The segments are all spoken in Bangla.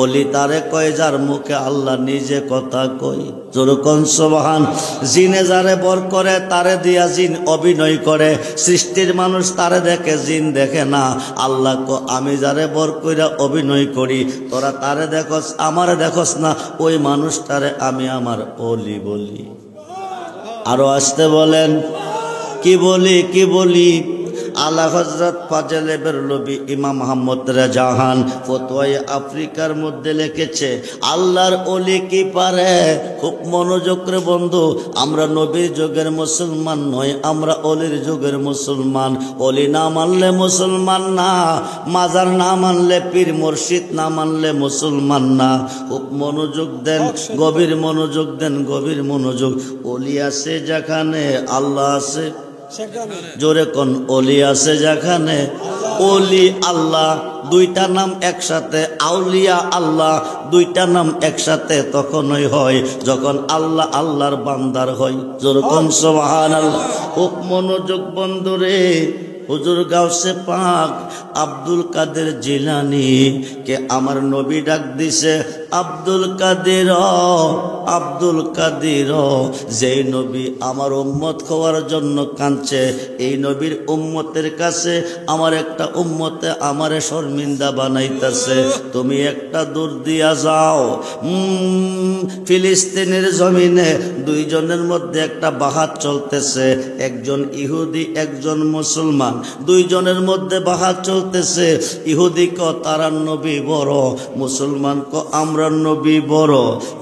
ওলি তারে কয় যার মুখে আল্লাহ নিজে কথা কই। যেরকম সুবহান। জিনে যারে বর করে তারে দিয়া জিন অভিনয় করে। সৃষ্টির মানুষ তারে দেখে, জিন দেখে না। আল্লাহ আমি যারে বর কইরা অভিনয় করি, তোরা তারে দেখস আমারে দেখস না, ওই মানুষটারে আমি আমার ওলি বলি। আরো আসতে বলেন, কি বলি কি বলি? আলা হযরত ফাজলে বেরলভী ইমাম মুহাম্মদ রাজাহান ফতোয়ায়ে আফ্রিকার মধ্যে লিখেছে, আল্লাহর ওলি কি পারে? খুব মনোযোগ রে বন্ধু, আমরা নবীর যুগের মুসলমান নই, আমরা অলির যুগের মুসলমান। অলি না মানলে মুসলমান না, মাজার না মানলে পীর মুর্শিদ না মানলে মুসলমান না। খুব মনোযোগ দেন, গভীর মনোযোগ দেন, গভীর মনোযোগ। অলি আছে যেখানে আল্লাহ আছে, জোরে কোন অলি আছে যেখানে অলি আল্লাহ, দুইটা নাম একসাথে, আউলিয়া আল্লাহ দুইটা নাম একসাথে তখনই হয় যখন আল্লাহ আল্লাহর বান্দার হয়। জোরে কোন সুবহানাল্লাহ। খুব মনোযোগ বন্ধুরে। হুজুর গাউসে পাক আব্দুল কাদের জিলানী কে আমার নবী ডাক দিছে, আব্দুল কাদের, আব্দুল কাদের। যেই নবী আমার উম্মত হওয়ার জন্য কাঁদছে, এই নবীর উম্মতের কাছে আমার একটা উম্মতে আমারে শর্মিন্দা বানাইতেছে, তুমি একটা দূর দিয়া যাও। ফিলিস্তিনের জমিনে দুইজনের মধ্যে একটা বাহাত চলতেছে, একজন ইহুদি একজন মুসলমান, দুইজনের মধ্যে বাহাত চলতেছে। ইহুদি ক তারার নবী বড়, মুসলমান ক আমরা নবী বড়।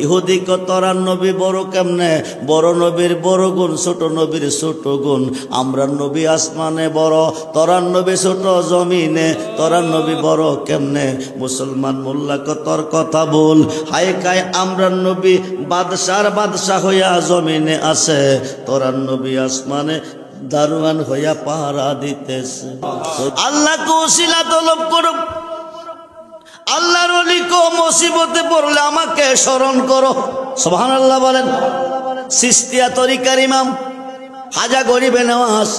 ইহুদি ক তারার নবী বড় কেমনে? বড় নবীর বড় গুণ, ছোট নবীর ছোট গুণ। আমরা নবী আসমানে বড়, তোরার নবী ছোট জমিনে। তোরার নবী বড় কেমনে? মুসলমান মোল্লা ক তোর কথা বল। হায় কায় আমরা নবী বাদশার বাদশাহ হইয়া জমিনে আছে, তোরার নবী আসমানে দারোয়ান হইয়া পাহারা দিতেছে। আল্লাহ কৌশিলা তলব করো, আল্লাহর ওলি কো মুসিবতে পড়লে আমাকে স্মরণ করো। সুবহানাল্লাহ বলেন। সিস্তিয়া তরিকার ইমাম হাজা গরিবে নওয়াজ,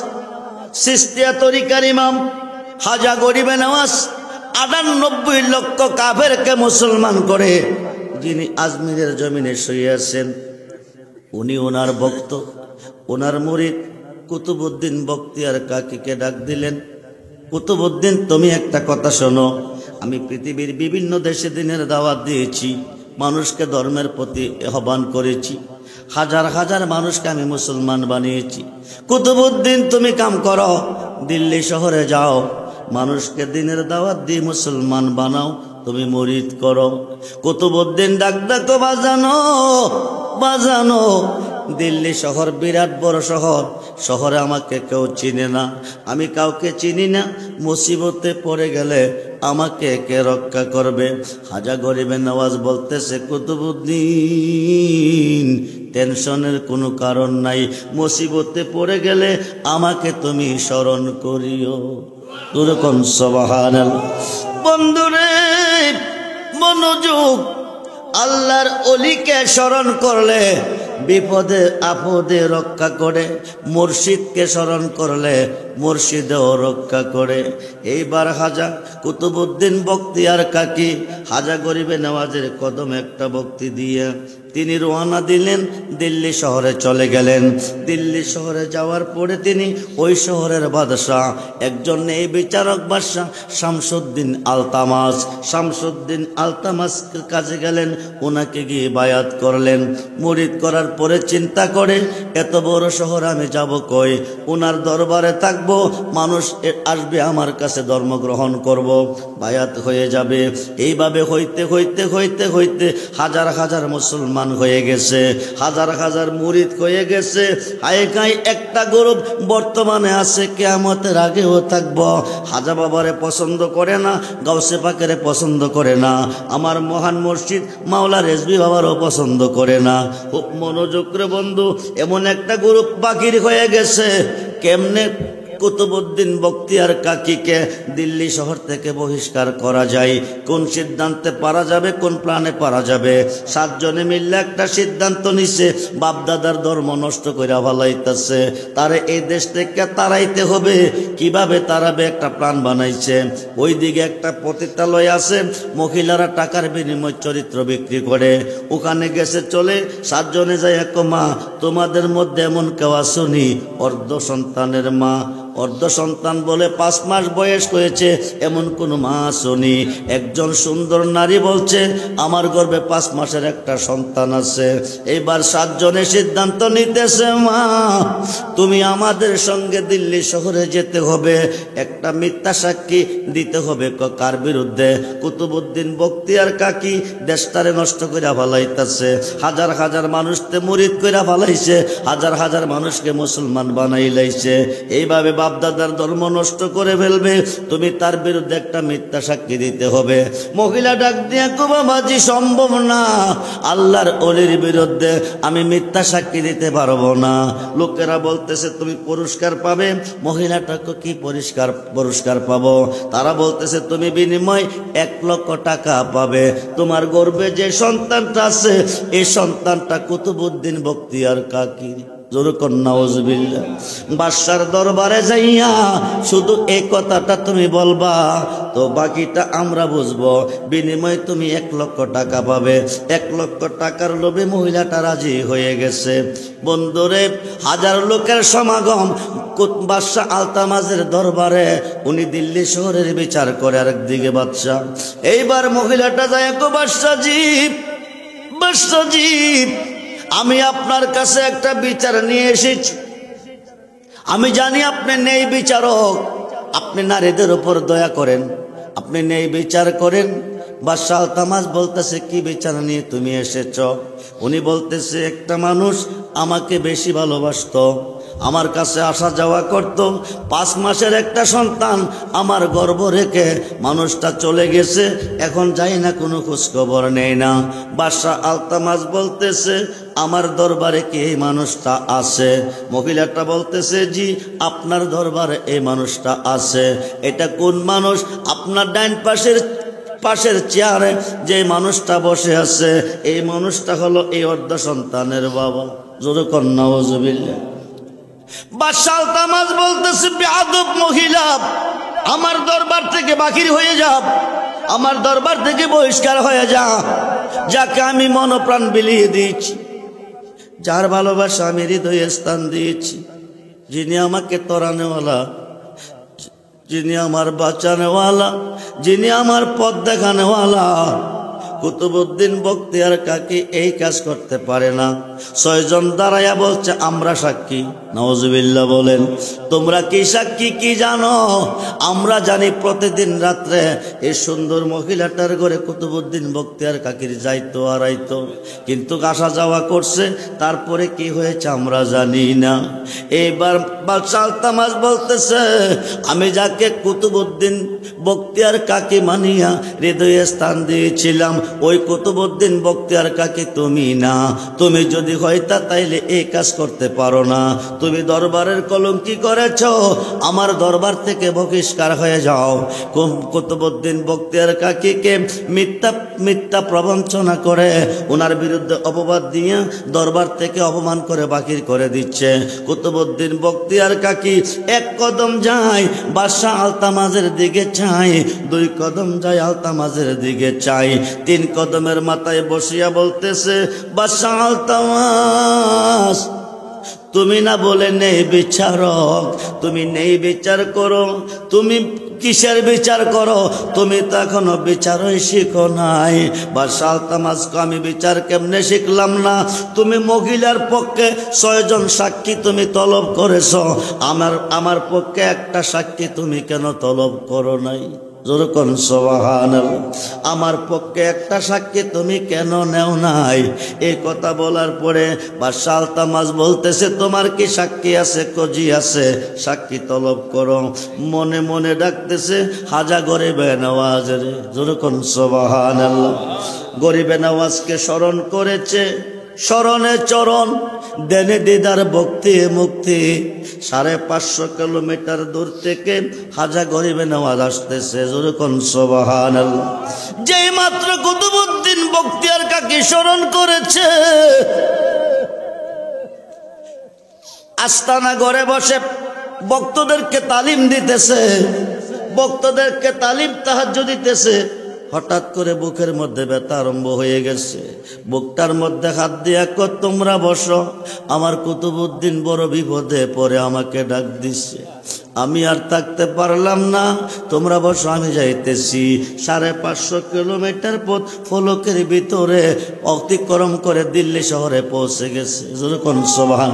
সিস্তিয়া তরিকার ইমাম হাজা গরিবে নওয়াজ ৯৮ লক্ষ কাফেরকে মুসলমান করে যিনি আজমিরের জমিনে শুয়ে আছেন, উনি ওনার ভক্ত, ওনার মুরিদ কুতুবউদ্দিন বখতিয়ার কাকীকে ডাক দিলেন, কুতুবউদ্দিন তুমি একটা কথা শোনো, আমি পৃথিবীর বিভিন্ন দেশে দিনের দাওয়াত দিয়েছি, মানুষকে ধর্মের প্রতি আহ্বান করেছি, হাজার হাজার মানুষকে আমি মুসলমান বানিয়েছি। কুতুবউদ্দিন তুমি কাম করো, দিল্লি শহরে যাও, মানুষকে দিনের দাওয়াত দিয়ে মুসলমান বানাও, তুমি মুরিদ করো। কুতুবউদ্দিন ডাক ডাকো, বাজানো বাজানো, দিল্লি শহর বিরাট বড় শহর, শহরে আমাকে কেউ চিনে না, আমি কাউকে চিনি না, মুসিবতে পড়ে গেলে আমাকে কে রক্ষা করবে? হাজা গরিবে নওয়াজ বলতেছে, কুতুবউদ্দিন টেনশনের কোনো কারণ নাই, মুসিবতে পড়ে গেলে আমাকে তুমি স্মরণ করিও। এরকম সুবহানাল্লাহ। বন্ধুরে মনোযোগ, আল্লাহর ওলিকে স্মরণ করলে বিপদে আপদে রক্ষা করে, মুর্শিদকে স্মরণ করলে মুর্শিদেও রক্ষা করে। এইবার হাজা কুতুবউদ্দিন বখতিয়ার কাকী হাজা গরিবে নওয়াজের কদমে একটা ভক্তি দিয়ে তিনি রওনা দিলেন, দিল্লি শহরে চলে গেলেন। দিল্লি শহরে যাওয়ার পরে তিনি ওই শহরের বাদশাহ, একজন এই বিচারক বাদশাহ শামসুদ্দিন আলতামাস, শামসুদ্দিন আলতামাস কাছে গেলেন, ওনাকে গিয়ে বায়াত করলেন। মুরিদ করার পরে চিন্তা করে, এত বড় শহর আমি যাব কই, ওনার দরবারে থাকবো, মানুষ আসবে আমার কাছে ধর্ম গ্রহণ করব, বায়াত হয়ে যাবে। এইভাবে হইতে হইতে হইতে হইতে হাজার হাজার মুসলমান হয়ে গেছে, হাজার হাজার মুরিদ হয়ে গেছে। হায়কাই একটা গ্রুপ বর্তমানে আছে, কিয়ামতের আগেও থাকবো। হাজা বাবারে পছন্দ করে না, গাউসে পাকেরে পছন্দ করে না, আমার মহান মুর্শিদ মাওলা রেজভী বাবারও পছন্দ করে না। খুব মনোযোগ রে বন্ধু, এমন একটা গ্রুপ বাকির হয়ে গেছে। কেমনে? কুতুবউদ্দিন বখতিয়ার কাকীকে দিল্লি শহর থেকে বহিষ্কার করা যায়? কোন সিদ্ধান্তে পারা যাবে, কোন প্ল্যানে পারা যাবে? 7 জনে মিললে একটা সিদ্ধান্ত নিছে, বাপদাদার ধর্ম নষ্ট কইরা ফেলাইতেছে, তারে এই দেশ থেকে তাড়াইতে হবে। কিভাবে তাড়াবে একটা প্ল্যান বানাইছে। ওইদিকে একটা পতিতালয় আছে, মহিলারা টাকার বিনিময় চরিত্র বিক্রি করে, ওখানে গেছে চলে। 7 জনে যায়, মা তোমাদের মধ্যে এমন কেউ আসুনি অর্ধ সন্তানের মা, অর্ধ সন্তান বলে 5 মাস বয়স হয়েছে এমন কোন মা আসুনি? একজন সুন্দর নারী বলছে আমার গর্ভে 5 মাসের একটা সন্তান আছে। এইবার 7 জনে সিদ্ধান্ত নিতেছে, মা তুমি আমাদের সঙ্গে দিল্লি শহরে যেতে হবে, একটা মিথ্যা সাক্ষী দিতে হবে। কার বিরুদ্ধে? কুতুবউদ্দিন বখতিয়ার কাকী দেশটারে নষ্ট কইরা ফেলাইতেছে, হাজার হাজার মানুষকে মুরিদ কইরা ফেলাইছে, হাজার হাজার মানুষকে মুসলমান বানাই লাইছে। এইভাবে বাপদাদার ধর্ম নষ্ট করে ফেলবে, তুমি তার বিরুদ্ধে একটা মিথ্যা সাক্ষী দিতে হবে। মহিলা ডাক দিয়া কো বাবাজি সম্ভব না, আল্লাহর ওলির বিরুদ্ধে আমি মিথ্যা সাক্ষী দিতে পারবো না। লোকেরা বলতেছে তুমি পুরস্কার পাবে। মহিলাটাকে কি পুরস্কার পাবো? তারা বলতেছে তুমি বিনিময় 1 লক্ষ টাকা পাবে। তোমার গর্ভে যে সন্তানটা আছে এই সন্তানটা কুতুবউদ্দিন বখতিয়ার কাকী। বাদশার দরবারে যাইয়া শুধু এই কথাটা তুমি বলবা, তো বাকিটা আমরা বুঝবো। বিনিময়ে তুমি 1 লক্ষ টাকা পাবে। 1 লক্ষ টাকার লোভে মহিলাটা রাজি হয়ে গেছে। বন্ধুরে, হাজার লোকের সমাগম বাদশাহ আলতামাজের দরবারে। উনি দিল্লি শহরের বিচার করে আরেকদিকে বাদশাহ। এইবার মহিলাটা যায়, বাদশাহজি আমি আপনার কাছে একটা বিচার নিয়ে এসেছি। আমি জানি আপনি নেই বিচারক, আপনি নারীদের উপর দয়া করেন, আপনি নেই বিচার করেন। বাদশাহ আলতামাজ বলতেছে কি বিচার নিয়ে তুমি এসেছ? উনি বলতেছে একটা মানুষ আমাকে বেশি ভালোবাসতো, আমার কাছে আসা যাওয়া করত, 5 মাসের একটা সন্তান আমার গর্ভ রেখে মানুষটা চলে গেছে, এখন যাই না, কোনো খোঁজখবর নেই না। বাদশাহ আলতামাজ বলতেছে আমার দরবারে কি এই মানুষটা আছে? মহিলাটা বলতেছে জি আপনার দরবারে এই মানুষটা আছে। এটা কোন মানুষ? আপনার ডান পাশের চেয়ারে যে মানুষটা বসে আছে এই মানুষটা হলো এই অর্ধ সন্তানের বাবা। জোরে কন্যা ওয়াজুবিল্লাহ। বাদশাহ আলতামাজ বলতেছে বেয়াদব মহিলা, আমার দরবার থেকে বাহির হয়ে যা, আমার দরবার থেকে বহিষ্কার হয়ে যা। যাকে আমি মনপ্রাণ বিলিয়ে দিয়েছি, যার ভালোবাসা আমি হৃদয়ে স্থান দিয়েছি, যিনি আমাকে তরানেওয়ালা, যিনি আমার বাঁচানেওয়ালা, যিনি আমার পথ দেখানেওয়ালা, কুতুবউদ্দিন বখতিয়ার কাকী এই কাজ করতে পারে না। 6 জন দাঁড়াইয়া বলছে আমরা সাক্ষী। নাউজুবিল্লাহ বলেন। তোমরা কি সাক্ষী? কি জানো? আমরা জানি প্রতিদিন রাত্রে এই সুন্দর মহিলাটার ঘরে কুতুবউদ্দিন বখতিয়ার কাকীর যাইতো আর আইতো, কিন্তু আসা যাওয়া করছে, তারপরে কি হয়েছে আমরা জানি না। এইবার বাদশাহ আলতামাজ বলতেছে আমি যাকে কুতুবউদ্দিন বখতিয়ার কাকী মানিয়া হৃদয়ে স্থান দিয়েছিলাম ওই কুতুবউদ্দিন বখতিয়ার কাকী তুমি না। তুমি যদি হইতা তাইলে এই কাজ করতে পারো না। তুমি দরবারের কলঙ্কি করেছ, আমার দরবার থেকে বহিষ্কার হয়ে যাও। কুতুবউদ্দিন বখতিয়ার কাকীকে মিথ্যা প্রবঞ্চনা করে ওনার বিরুদ্ধে অপবাদ দিয়ে দরবার থেকে অপমান করে বাকির করে দিচ্ছে। কুতুবউদ্দিন বখতিয়ার কাকী 1 কদম যায় বাদশাহ আলতামাজের দিকে চাই, 2 কদম যায় আলতামাজের দিকে চাই, 3 কদমের মাথায় বসিয়া বলতেছে বাদশাহ আলতামাজ তুমি না বলে নেই বিচারক, তুমি নেই বিচার করো, তুমি কিসের বিচার করো? তুমি তো এখনো বিচারই শিখো নাই। বাদশাহ আলতামাজকে আমি বিচার কেমনে শিখলাম না? তুমি মহিলার পক্ষে 6 জন সাক্ষী তুমি তলব করেছ, আমার পক্ষে একটা সাক্ষী তুমি কেন তলব করো নাই? যেরকম সুবহানাল্লাহ। আমার পক্ষে একটা সাক্ষী তুমি কেন নেও নাই? এই কথা বলার পরে বাদশাহ আলতামাজ বলতেছে তোমার কি সাক্ষী আছে? কজি আছে, সাক্ষী তলব করো। মনে মনে ডাকতেছে হাজা গরিবে নওয়াজ রে। যেরকম সুবহানাল্লাহ। গরিবে নওয়াজকে স্মরণ করেছে, স্মরণে চরণ, দেনে দিদার ভক্তি মুক্তি। 550 কিলোমিটার দূর থেকে হাজা গরিবে নেওয়াজ আসতেছে, জোরে কোন সুবহানাল্লাহ। যেই মাত্র কুতুবউদ্দিন বখতিয়ার কাকি স্মরণ করেছে, আস্তানা ঘরে বসে ভক্তদেরকে তালিম দিতেছে, ভক্তদেরকে তালিম তাহাজ্জুদ দিতেছে। হঠাৎ করে বুকের মধ্যে ব্যথা আরম্ভ হয়ে গেছে। বুকটার মধ্যে হাত দিয়া কত তোমরা বসো, আমার কুতুবউদ্দিন বড় বিপদে পড়ে আমাকে ডাক দিচ্ছে, আমি আর থাকতে পারলাম না, তোমরা বসো আমি যাইতেছি। 550 কিলোমিটার পথ ফলকের ভিতরে অতিক্রম করে দিল্লি শহরে পৌঁছে গেছে, যখন সুবহান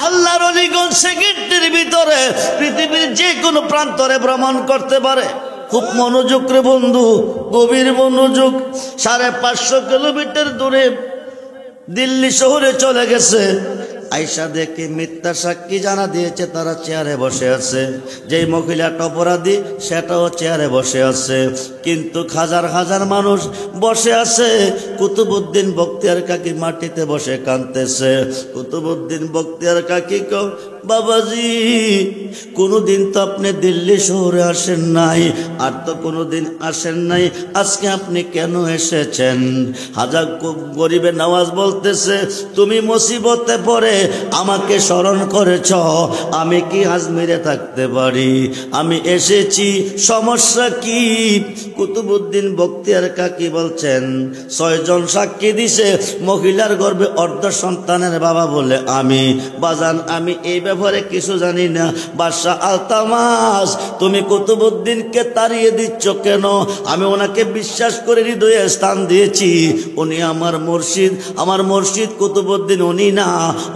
আল্লাহর অলিগণ সেকেন্ডের ভিতরে পৃথিবীর যে কোনো প্রান্তরে ভ্রমণ করতে পারে। খুব মনোযোগ রে বন্ধু, গভীর মনোযোগ। 550 কিলোমিটার দূরে দিল্লি শহরে চলে গেছে। আয়সা দেখে মিথ্যা সাক্ষী জানা দিয়েছে, তারা চেয়ারে বসে আছে। যেই মহিলাটা অপরাধী সেটাও চেয়ারে বসে আছে, কিন্তু হাজার হাজার মানুষ বসে আছে। কুতুবউদ্দিন বখতিয়ার কাকি মাটিতে বসে কাঁদতেছে। কুতুবউদ্দিন বখতিয়ার কাকি কও, বাবাজি কোনোদিন তো আপনি দিল্লি শহরে আসেন নাই, আর তো কোনোদিন আসেন নাই, আজকে আপনি কেন এসেছেন? হাজা গরিবে নওয়াজ বলতেছে, তুমি মুসিবতে পড়ে আমাকে স্মরণ করেছ, আমি কি আজমিরে থাকতে পারি? আমি এসেছি, সমস্যা কি? কুতুবউদ্দিন বখতিয়ার কাকি বলছেন, 6 জন সাক্ষী দিছে, মহিলার গর্ভে অর্ধ সন্তানের বাবা বলে আমি। বাজান আমি এই ব্যাপারে কিছু জানি না। বাদশাহ আলতামাস, তুমি কুতুবউদ্দিনকে তাড়িয়ে দিচ্ছ কেন? আমি ওনাকে বিশ্বাস করে হৃদয়ে স্থান দিয়েছি, উনি আমার মুর্শিদ। আমার মুর্শিদ কুতুবউদ্দিন উনি না,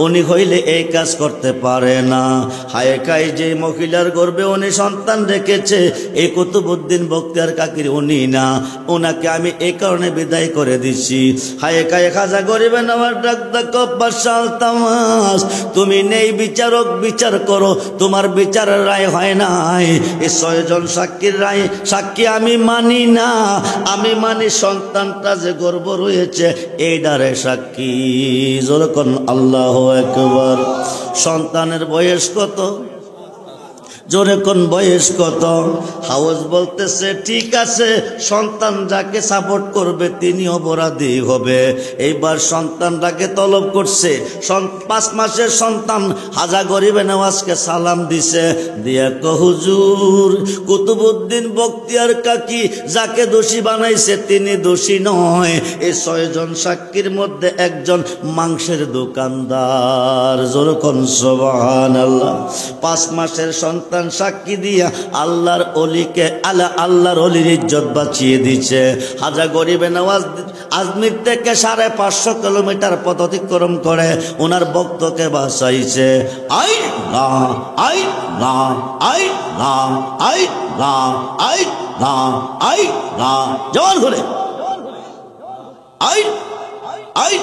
উনি হইলে এই কাজ করতে পারে না। হায় কাই যে মহিলার গর্ভে উনি সন্তান রেখেছে, এই কুতুবউদ্দিন বখতিয়ার কাকির উনি না, ওনাকে আমি এই কারণে বিদায় করে দিচ্ছি। হায় কাই খাজা গরিবে নেওয়ার ডাক ডাক, বাদশাহ আলতামাস তুমি নেই বিচারক, বিচার করো, তোমার বিচারের রায় হয় নাই। এই 6 জন সাক্ষীর রায় সাক্ষী আমি মানি না, আমি মানি সন্তানটা যে গর্ভ রয়েছে এই ডারে সাক্ষী। যখন আল্লাহু আকবার। সন্তানের বয়স কত? জোরে কোন বয়স কত? হাউস বলতেছে ঠিক আছে, সন্তান যাকে সাপোর্ট করবে তিনি অপরাধী হবে। এইবার সন্তানটাকে তলব করছে। 5 মাসের সন্তান হাজা গরিবে নওয়াজকে সালাম দিছে, দিয়া কয় হুজুর কুতুবউদ্দিন বখতিয়ার কাকি যাকে দোষী বানাইছে তিনি দোষী নয়। এই 6 জন সাক্ষীর মধ্যে একজন মাংসের দোকানদার। জোরে কোন সুবহানাল্লাহ। 5 মাসের সন্তান সাক্ষী দিয়া আল্লাহর অলিকে আল্লাহর অলির ইজ্জত বাঁচিয়ে দিচ্ছে। হাজা গরিবে নওয়াজ আজমির থেকে 550 কিলোমিটার পথ অতিক্রম করে ওনার ভক্তকে বাঁচাইছে। আই না আই না আই না আই না আই না আই না, জোর করে আই আই।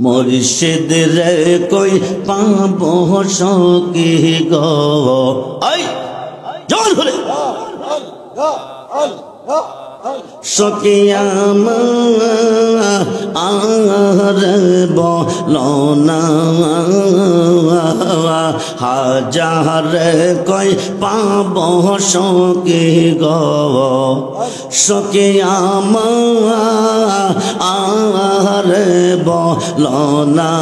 মুর্শিদ রে কই পাবো সখী গো, আই জোর করে সখী আমার বলো না, হাজার কই পাবো সখী গো, সখী আমার বলো না।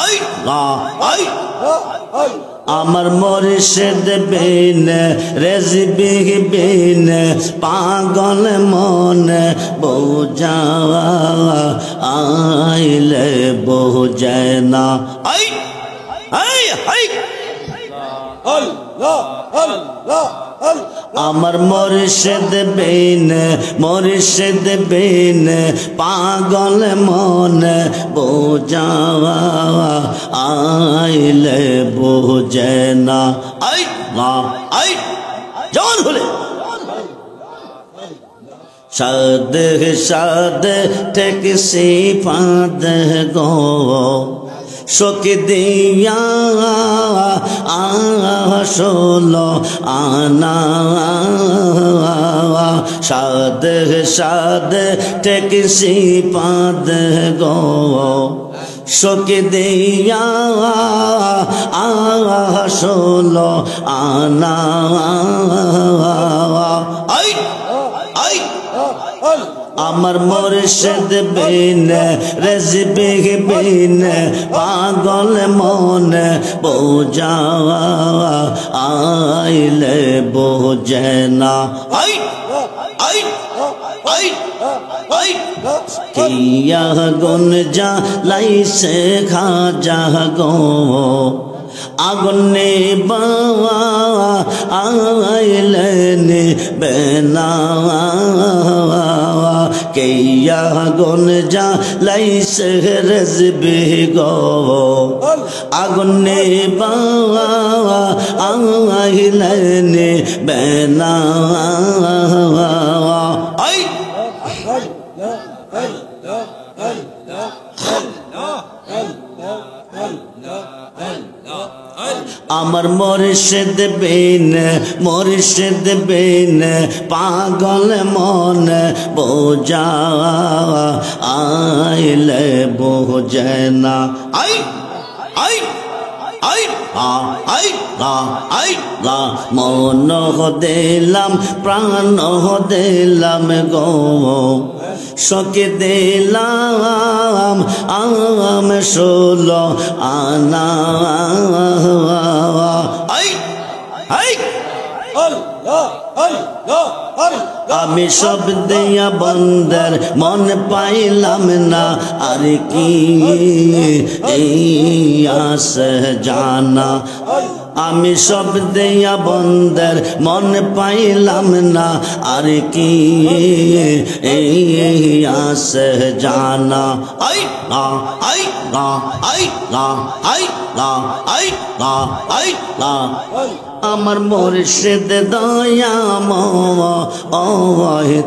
আই না আই আমার মুর্শিদ বিন রেজবি বিন পাগল মন বোঝা আইলে বোঝে না। আই আই আই আল্লাহ আল্লাহ আমার মুর্শিদ বিন পাগল মন বোঝা আইলে বোঝে না। আই না আই জোর হলে সাদ সাদ টেকসি ফাদ গো সখী দিয়া আসলো আনা সাদ সাদ টেকসি পাদ গো শোক দিয়া আসলো আনা আই আই আমার মুর্শিদ বিন রেজবি বিন পাগল মন বোঝা আইলে বোঝে না আই আই আই আই কিয়া গুন যা লাইছে খাজা গো আগুনে বাবা আইলেন বেনা কেয়া গুন যা লাইছে রেজবি গো আগুনে বাবা আইলেন বেনা আই আমার মুর্শিদ বিন পাগল মন বোঝা আইলে বোঝে না আই আই আই আই আই মন দিলাম প্রাণ দিলাম গো শোক দিলাম আম ষোলো আনা আই আই আমি সব দিয়া বন্দর মন পাইলাম না আর কি এই আস জানা আমি সব দিয়া বন্দর মন পাইলাম না আর কি এই আস জানা আই না আই না আই না আই না আই না আই না আমার মুর্শিদ দয়াম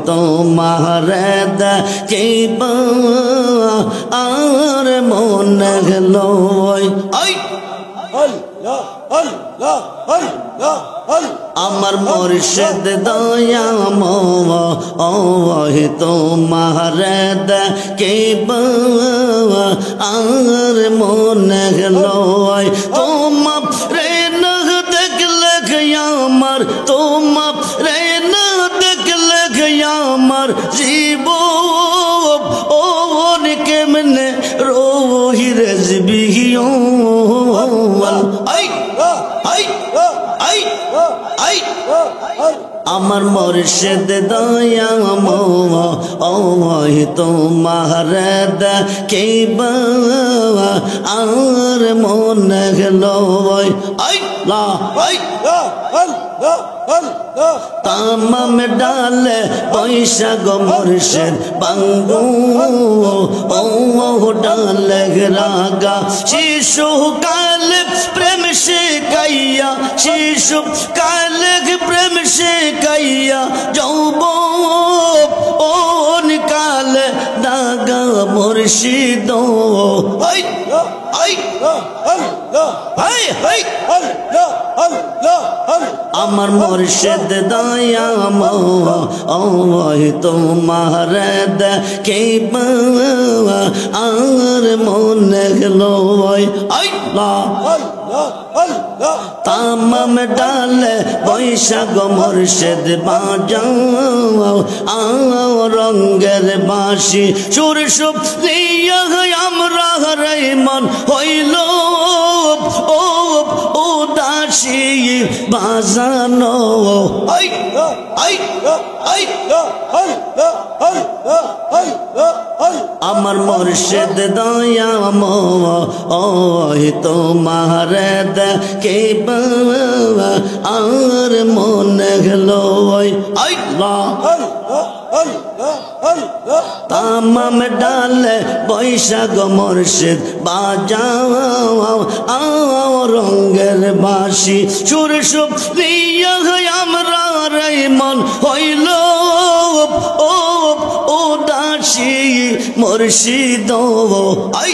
তোমার দেখিবা আর মন গেল আই আমার মুর্শিদ দয়াম তোমার দেখিবা আর মন গেল তোমার আমার তোমার রে না দেখলে আমার জীব ওর কেমনে রোহি রেজবি আই আই আই আই আমার মুর্শিদ দয়াম তোমার দেখিবা আর মন গেল আই লা আই তামাম ডালে পয়সা গো মুর্শিদ বাঙ্গু ও ডালে রাগা শিশু কাল প্রেম শিখাইয়া শিশু কাল প্রেম শিখাইয়া যৌব ওন কাল দাগা মুর্শিদ আই আই আই আই আমার মুর্শিদ দয়াম তোমার দেখিবা আর মন গেল আই তামাম ডালে বৈশাখ মুর্শিদ বাজাও রঙ্গের বাঁশি সুর সুপ নিয়া আমরা রে মন হইল ও উদাসী বাজানো আই আই আই আমার মুর্শিদ দয়াম তোমার দেখিবা আর মন গেল আই তামাম ডালে বৈশাখ মুর্শিদ বাজাও রঙ্গের বাঁশি সুর সুপ নিয়া আমরা রে মন হইল ও উদাসী মুর্শিদ আই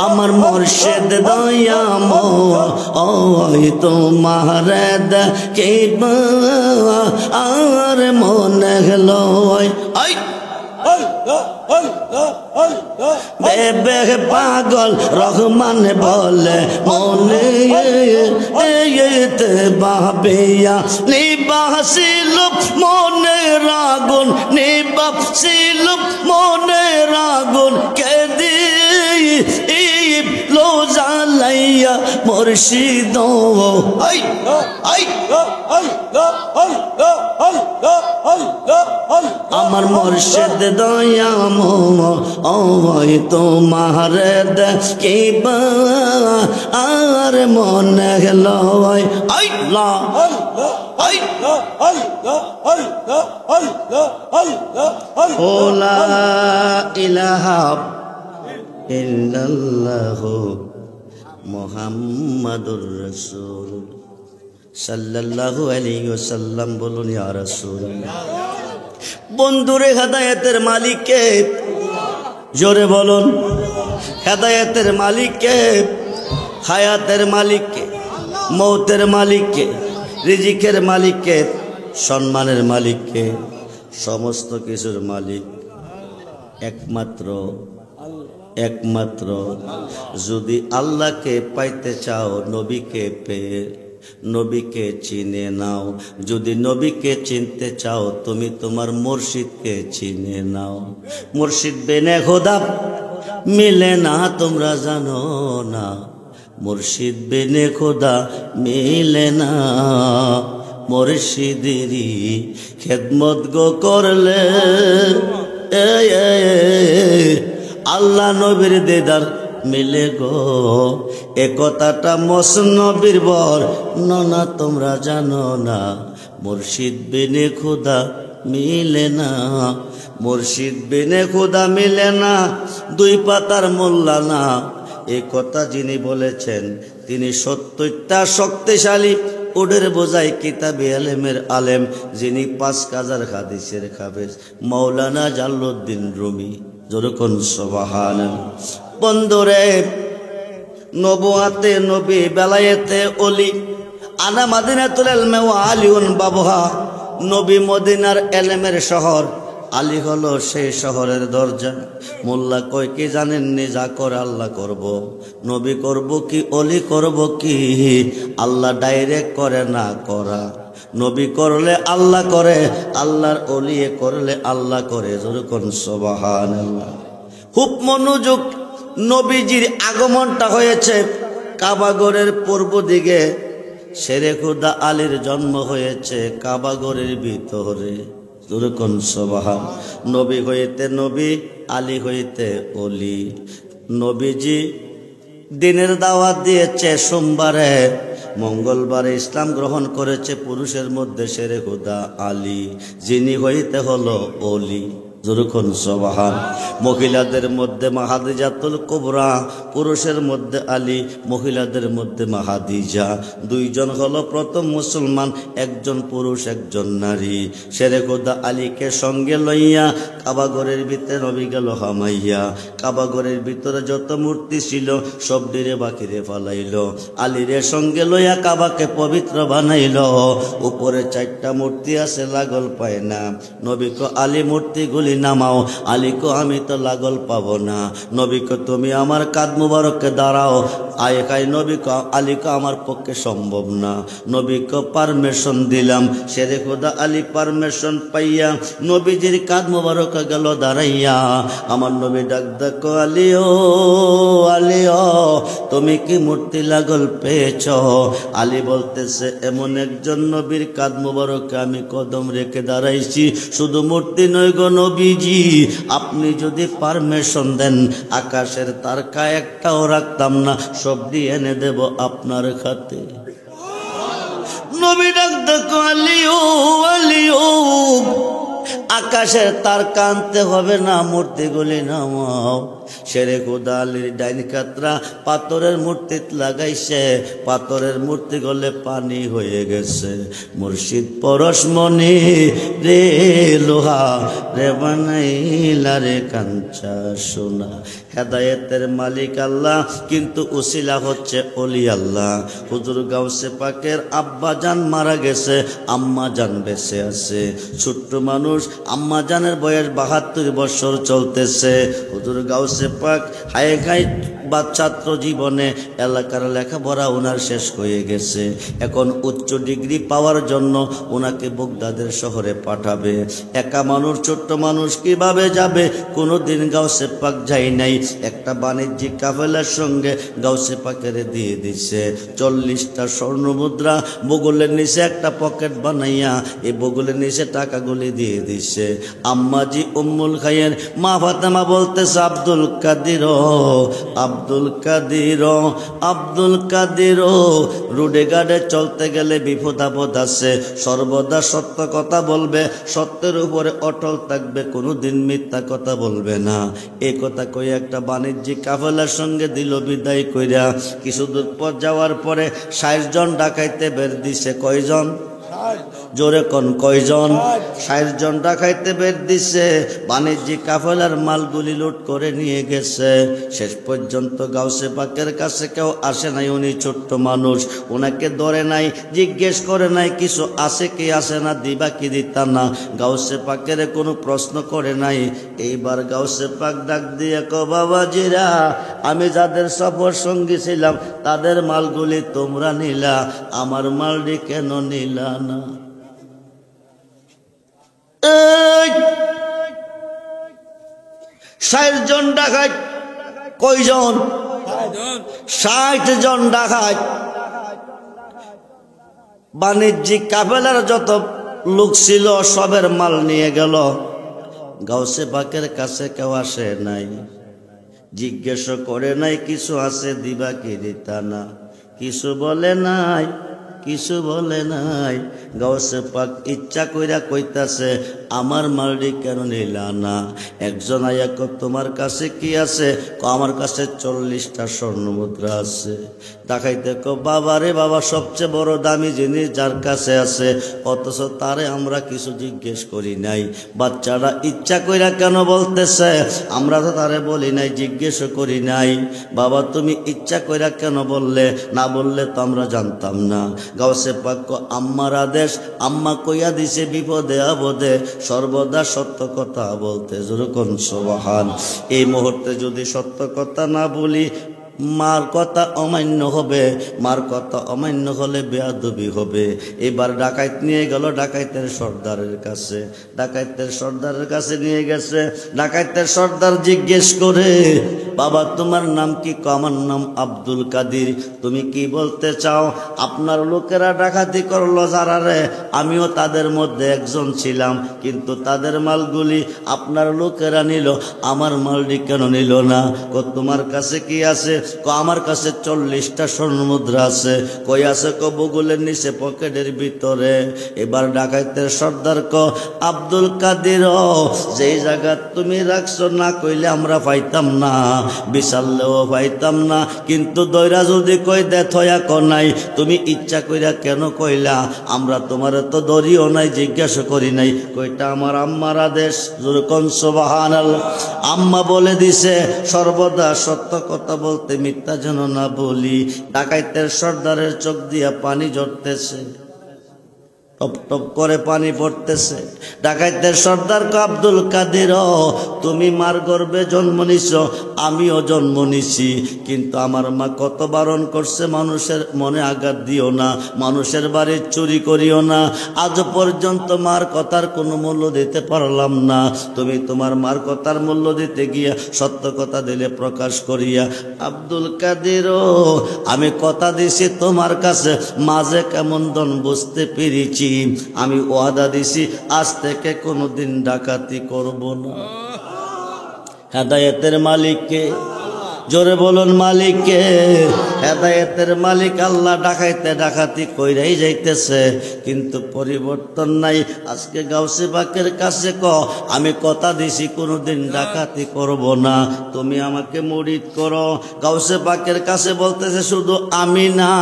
আমার মুর্শিদ দয়াময় তোমার দেখিবা আর মনে লয় বেবে পাগল রহমান বলে মনে বাবিয়া নিবাসিল মনে রাগুন নিবাসিল মনে রাগুন কে লো জালাইয়া মুর্শিদ আমার মুর্শিদ দয়াময় তোমার দেখিবা আর মনে লয় লা ইলাহা ইল্লাল্লাহু মুহাম্মাদুর রাসূল সাল্লাল্লাহু আলাইহি ওয়াসাল্লাম। বলুন ইয়া রাসূলুল্লাহ। বন্ধুরে হেদায়েতের মালিক কে? জোরে বলুন। হেদায়েতের মালিক কে? হায়াতের মালিক কে? মৌতের মালিক কে? রিজিকের মালিক কে? সম্মানের মালিক কে? সমস্ত কিছুর মালিক একমাত্র। যদি আল্লাহকে পাইতে চাও নবীকে পেয়ে নবীকে চিনে নাও। যদি নবীকে চিনতে চাও তুমি তোমার মুর্শিদকে চিনে নাও। মুর্শিদ বেনে খোদা মিলে না তোমরা জানো না। মুর্শিদ বেনে খোদা মিলে না। মুর্শিদেরই খেদমত গো করলে আল্লাহ নবীর দিদার মিলে গো। এ কথাটা মসনবীর বর না তোমরা জানো না। মুর্শিদ বিনে খুদা মিলে না। মুর্শিদ বিনে খুদা মিলে না। দুই পাতার মোল্লা না। এ কথা যিনি বলেছেন তিনি ৭০টা শক্তিশালী উডের বোঝাই কিতাবে আলেমের আলেম। যিনি ৫,০০০ হাদিসের হাফেজ মাওলানা জালালউদ্দিন রুমি। যেরকম সুবহানাল্লাহ। বন্ধুরে নবুয়াতে নবী বেলায়েতে ওলি আনা মাদিনাতুল ইলমি ওয়া আলিউন বাবহা। নবী মদিনার এলেমের শহর, আলী হলো সেই শহরের দরজা। মোল্লা কয় কি জানেননি? যা করে আল্লাহ করব। নবী করব কি অলি করব কি? আল্লাহ ডাইরেক্ট করে না করা। নবী করলে আল্লাহ করে, আল্লাহর অলি করলে আল্লাহ করে। যেরকম সুবহানাল্লাহ। খুব মনোযোগ। নবীজির আগমনটা হয়েছে কাবাগরের পূর্ব দিকে। শেরে খুদা আলীর জন্ম হয়েছে কাবাগরের ভিতরে। যেরকম সুবহান। নবী হইতে নবী, আলী হইতে অলি। নবীজি দিনের দাওয়াত দিয়েছে সোমবারে, মঙ্গলবারে ইসলাম গ্রহণ করেছে পুরুষের মধ্যে শেরে খুদা আলী, যিনি হইতে হলো অলি। যেরকম সুবহান। মহিলাদের মধ্যে মাহাদিজাতুল কুবরা, পুরুষের মধ্যে আলী, মহিলাদের মধ্যে মাহাদিজা। দুইজন হলো প্রথম মুসলমান, একজন পুরুষ একজন নারী। শেরে খুদা আলীকে সঙ্গে লইয়া কাবাগরের ভিতরে নবী গেল হামাইয়া। কাবাগরের ভিতরে যত মূর্তি ছিল সব ডিরে বাকিরে ফালাইল। আলীরে সঙ্গে লইয়া কাবাকে পবিত্র বানাইল। উপরে 4টা মূর্তি আছে, লাগল পায় না। নবী কো আলী মূর্তিগুলি নামাও। আলী কো আমি তো লাগল পাবো না। নবী কো তুমি আমার কাঁধ মুবারককে দাঁড়াও। আয়কাই নবী কো আলী কো আমার পক্ষে সম্ভব না। নবী কো পারমিশন দিলাম। শেরে খুদা আলী পারমিশন পাইয়া নবীজির কাঁধ মুবারক গেল দাঁড়াইয়া। আমার নবী ডাক দেখো আলীও আলীও তুমি কি মূর্তি লাগল পেয়েছ? আলী বলতেছে এমন একজন নবীর কাঁধ মুবারকে আমি কদম রেখে দাঁড়াইছি। শুধু মূর্তি নয় গো নবীজি, আপনি যদি পারমিশন দেন আকাশের তারকা একটাও রাখতাম না, সব দিয়ে এনে দেব আপনার খাতে। নবী ডাক দেখো আলীও আলীও আকাশের তারকা আনতে হবে না, মূর্তিগুলি নামাও। শেরে খুদা আলীর ডাইন কাতরা পাথরের মূর্তিত লাগাইছে, পাথরের মূর্তি গলে পানি হয়ে গেছে। মুর্শিদ পরশমণি রে লোহা রে বানাইলা রে কাঞ্চা সোনা। হেদায়েতের মালিক আল্লাহ, কিন্তু উসিলা হচ্ছে অলি আল্লাহ। হুজুর গাউসে পাকের আব্বা জান মারা গেছে, আম্মা জান বেঁচে আছে। ছোট্ট মানুষ, আম্মা জানের বয়স 72 বছর চলতেছে। হুজুর গাউসে পাক হায় খাই বা ছাত্র জীবনে এলাকার লেখাপড়া ওনার শেষ হয়ে গেছে। এখন উচ্চ ডিগ্রি পাওয়ার জন্য ওনাকে বগদাদের শহরে পাঠাবে। একা মানুষ, ছোট্ট মানুষ কিভাবে যাবে? কোনোদিন গাউসে পাক যাই নাই। একটা বাণিজ্যিক কাফেলার সঙ্গে গাউসে পাকের দিয়ে দিছে 40টা স্বর্ণ মুদ্রা, বগলের নিচে একটা পকেট বানাইয়া এই বগলের নিচে টাকাগুলি দিয়ে দিছে। আম্মাজি উম্মুল খায়ের মা ফাতেমা বলতেছে, আব্দুল কাদির, আব্দুল কাদির, আব্দুল কাদির, রোডে গাড়ে চলতে গেলে বিপদ আপদ আছে, সর্বদা সত্য কথা বলবে, সত্যের উপরে অটল থাকবে, কোনোদিন মিথ্যা কথা বলবে না। এই কথা কই একটা বাণিজ্যিক কাফেলার সঙ্গে দিল বিদায় কইরা। কিছু দূর পর যাওয়ার পরে 60 জন ডাকাইতে বের দিছে। কয়জন? জোরে কোন কয়জন? 60 জন ডাকাইতে বের দিছে। বাণিজ্যিক কাফেলার মালগুলি লুট করে নিয়ে গেছে। শেষ পর্যন্ত গাউসে পাকের কাছে কেউ আসে নাই। উনি ছোট্ট মানুষ, ওনাকে ধরে নাই, জিজ্ঞেস করে নাই কিছু আছে কি আছে না, দিবা কি দিতা না। গাউসে পাকের কোনো প্রশ্ন করে নাই। এইবার গাউসে পাক ডাক দিয়ে কো, বাবাজিরা, আমি যাদের সফর সঙ্গী ছিলাম তাদের মালগুলি তোমরা নিলা, আমার মালটি কেন নিলা না? 60 জন ডাকাত। কয়জন? 60 জন ডাকাত। বাণিজ্যিক কাফেলার যত লোক ছিল সবের মাল নিয়ে গেল। গাউসে পাকের কাছে কেউ আসে নাই, জিজ্ঞেস করে নাই কিছু আছে দিবা কি দিতা না, কিছু বলে নাই, কিছু বলে নাই। গাউসে পাক ইচ্ছা কইরা কইতাছে, আমার মালটি কেন নিলা না? একজন আয়া কো, তোমার কাছে কি আছে? আমার কাছে 40টা স্বর্ণ মুদ্রা আছে। দেখাইতে কো, বাবা রে বাবা, সবচেয়ে বড় দামি জিনিস যার কাছে আছে, অথচ তারে আমরা কিছু জিজ্ঞেস করি নাই। বাচ্চারা ইচ্ছা কইরা কেন বলতেছে, আমরা তো তারে বলি নাই, জিজ্ঞেস করি নাই। বাবা তুমি ইচ্ছা কইরা কেন বললে? না বললে তো আমরা জানতাম না। গাউসে পাক কো, আম্মার আদেশ, আম্মা কইয়া দিছে বিপদে আপদে সর্বদা সত্য কথা বলতে। যেরকম সুবহান। এই মুহূর্তে যদি সত্য কথা না বলি, মার কথা অমান্য হবে, মার কথা অমান্য হলে বেয়াদবি হবে। এবার ডাকাইত নিয়ে গেল ডাকাইতের সর্দারের কাছে। ডাকাইতের সর্দারের কাছে নিয়ে গেছে। ডাকাইতের সর্দার জিজ্ঞেস করে, বাবা তোমার নাম কি? আমার নাম আব্দুল কাদির। তুমি কি বলতে চাও? আপনার লোকেরা ডাকাতি করলো যারা রে, আমিও তাদের মধ্যে একজন ছিলাম, কিন্তু তাদের মালগুলি আপনার লোকেরা নিল, আমার মালটি কেন নিল না? তোমার কাছে কি আছে? আমার কাছে 40টা স্বর্ণ মুদ্রা আছে। কই আছে? বগলের নিচে পকেটের ভিতরে। এবার ডাকাইতের সর্দার আব্দুল কাদির, যেই জায়গা তুমি রাখছো না কইলে আমরা পাইতাম না, বিশাললেও পাইতাম না, কিন্তু দৈরা যদি কই দে থয়া ক নাই, তুমি ইচ্ছা কইরা কেন কইলা? আমরা তোমার তো দরিও নাই, জিজ্ঞাসা করি নাই। কইটা আমার আম্মার আদেশ। যেরকম সুবহানাল্লাহ। আম্মা বলে দিছে সর্বদা সত্য কথা বলতে, মিথ্যা যেন না বলি। ডাকাইতের সর্দারের চোখ দিয়া পানি ঝরতেছে, টপ টপ করে পানি পড়তেছে। ডাকাইতের সর্দার আব্দুল কাদির, তুমি মার গর্ভে জন্ম নিছ, আমিও জন্ম নিছি, কিন্তু আমার মা কত বারণ করছে, মানুষের মনে আঘাত দিও না, মানুষের বাড়ি চুরি করিও না। আজ পর্যন্ত মার কথার কোনো মূল্য দিতে পারলাম না। তুমি তোমার মার কথার মূল্য দিতে গিয়া সত্য কথা দিলে প্রকাশ করিয়া। আব্দুল কাদির, আমি কথা দিছি তোমার কাছে, মাঝে কেমন দন বুঝতে পেরেছি। আমি ওয়াদা দিছি আজ থেকে কোনোদিন ডাকাতি করব না। হেদায়েতের মালিককে জোরে বলুন মালিক কে? হেদায়েতের মালিক আল্লাহ। ডাকাইতে ডাকাতি কইরাই যাইতেছে, কিন্তু পরিবর্তন নাই। আজকে গাউসে পাকের কাছে আমি কথা দিছি কোনোদিন ডাকাতি করব না, তুমি আমাকে মুরিদ করো। গাউসে পাকের কাছে বলতেছে শুধু আমি না,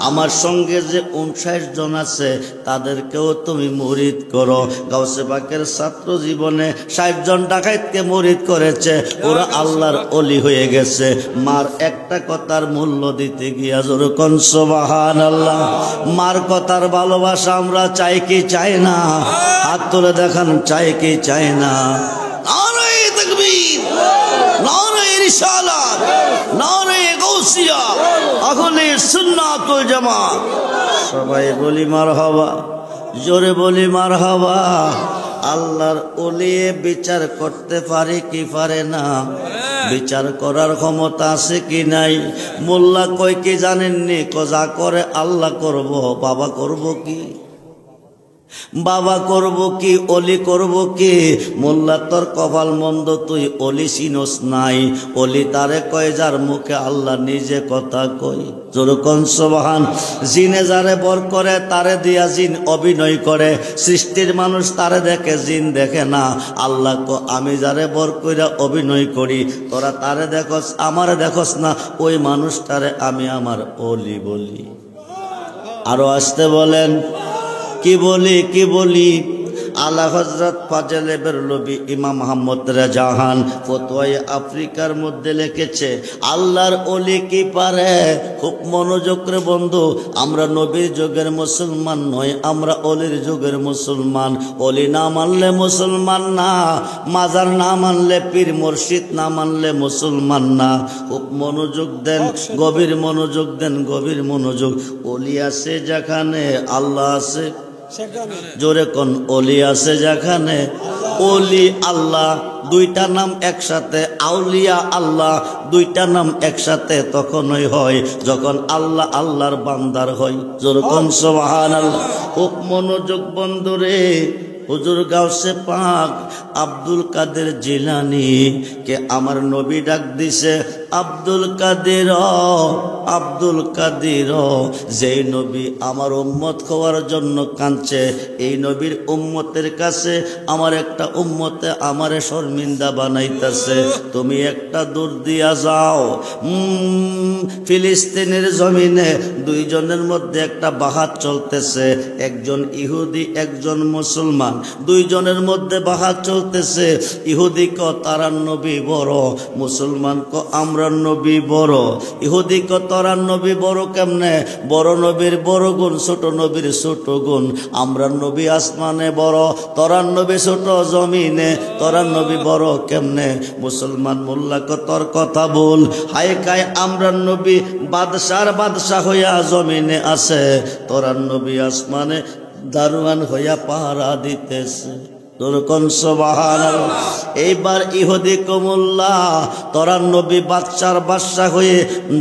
আমার সঙ্গে যে 59 জন আছে তাদেরকেও তুমি মুরিদ করো। গাউসে পাকের ছাত্র জীবনে 60 জন ডাকাইতকে মুরিদ করেছে, ওরা আল্লাহর ওলি হয়ে গেছে। মার একটা কথার মূল্য দিতে গিয়া জোরে কোন সুবহানাল্লাহ। মার কথার ভালোবাসা আমরা চাই কি চাই না? হাত তুলে দেখান, চাই কি চাই না? নারায়ে তাকবীর, নারায়ে রিসালাত, নারায়ে গাউসিয়া, আহলে সুন্নাত ওয়াল জামাত। সবাই বলি মারহাবা, জোরে বলি মারহাবা। আল্লাহর ওলি বিচার করতে পারে কি পারে না? বিচার করার ক্ষমতা আছে কি নাই? মোল্লা কই কি জানেননি? যা করে আল্লাহ করব, বাবা করব কি? বাবা করব কি? অলি করব কি? মোল্লা তোর কপাল মন্দ, তুই অলি চিনস নাই। অলি তারে কয় যার মুখে আল্লাহ নিজে কথা কই। যেরকম সুবহান। জিনে যারে বর করে তারে দিয়া জিন অভিনয় করে। সৃষ্টির মানুষ তারে দেখে, জিন দেখে না। আল্লাহ আমি যারে বর কইরা অভিনয় করি, তোরা তারে দেখস, আমারে দেখস না। ওই মানুষটারে আমি আমার অলি বলি। আরো আসতে বলেন, কি বলি কি বলি? আলা হযরত ফাজলে বেরলভী ইমাম মোহাম্মদ রেজা খান ফতোয়ায়ে আফ্রিকার মধ্যে লিখেছে, আল্লাহর ওলি কি পারে? খুব মনোযোগ করে বন্ধু, আমরা নবীর যুগের মুসলমান নই, আমরা অলির যুগের মুসলমান। অলি না মানলে মুসলমান না, মাজার না মানলে, পীর মুর্শিদ না মানলে মুসলমান না। খুব মনোযোগ দেন, গভীর মনোযোগ দেন, গভীর মনোযোগ। অলি আছে যেখানে আল্লাহ আছে, জোরে কোন অলি আছে যেখানে অলি আল্লাহ। দুইটা নাম একসাথে, আউলিয়া আল্লাহ, দুইটা নাম একসাথে তখনই হয় যখন আল্লাহ আল্লাহর বান্দার হয়। জোরে কোন সুবহানাল্লাহ। খুব মনোযোগ বন্ধুরে। হুজুর গাউসে পাক আব্দুল কাদের জিলানী কে আমার নবী ডাক দিছে, আব্দুল কাদের, আব্দুল কাদের। যেই নবী আমার উম্মত হওয়ার জন্য কাঁদছে, এই নবীর উম্মতের কাছে আমার একটা উম্মতে আমারে শর্মিন্দা বানাইতেছে। তুমি একটা দূর দিয়া যাও। ফিলিস্তিনের জমিনে দুইজনের মধ্যে একটা বাহাত চলতেছে, একজন ইহুদি একজন মুসলমান। দুইজনের মধ্যে বাহাত চলতেছে। ইহুদি ক তারার নবী বড়, মুসলমান ক আমরা নবী বড়। ইহুদি ক তারার নবী বড় কেমনে? বড় নবীর বড় গুণ, ছোট নবীর ছোট গুণ। আমরা নবী আসমানে বড়, তরার নবী ছোট জমিনে। তরার নবী বড় কেমনে? মুসলমান মোল্লা ক তোর কথা বল। হায় কায় আমরা নবী বাদশার বাদশাহ হইয়া জমিনে আছে, তরার নবী আসমানে দারোয়ান হইয়া পাহারা দিতেছে। এইবার ইহুদি কমুল্লাহ, তোরা নবী বাদশার বাদশা হয়ে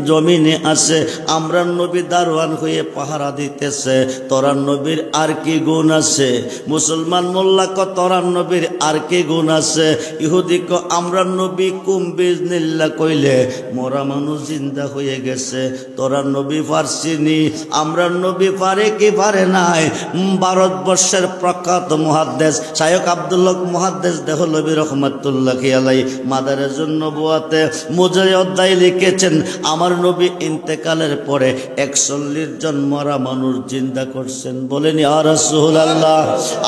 জমিনে আছে, আমরা নবী দারোয়ান হয়ে পাহারা দিতেছে। তোরা নবীর আর কি গুণ আছে? মুসলমান মোল্লা ক তোরা নবীর আর কি গুণ আছে? ইহুদি ক আমরা নবী কুম বিজনিল্লাহ কইলে মরা মানুষ জিন্দা হয়ে গেছে। তোরা নবী পারছিনি, আমরা নবী পারে কি পারে নাই? ভারতবর্ষের প্রখ্যাত মুহাদ্দিস শায়খ আব্দুল্লাহ মুহাদ্দিস দেহলভী রহমাতুল্লাহি আলাইহি মাদারের জন্য বুয়াতে মুজাই অধ্যায় লিখেছেন, আমার নবী ইন্তেকালের পরে 41 জন মরা মানুষ জিন্দা করছেন। বলেন ইয়া রাসূলুল্লাহ,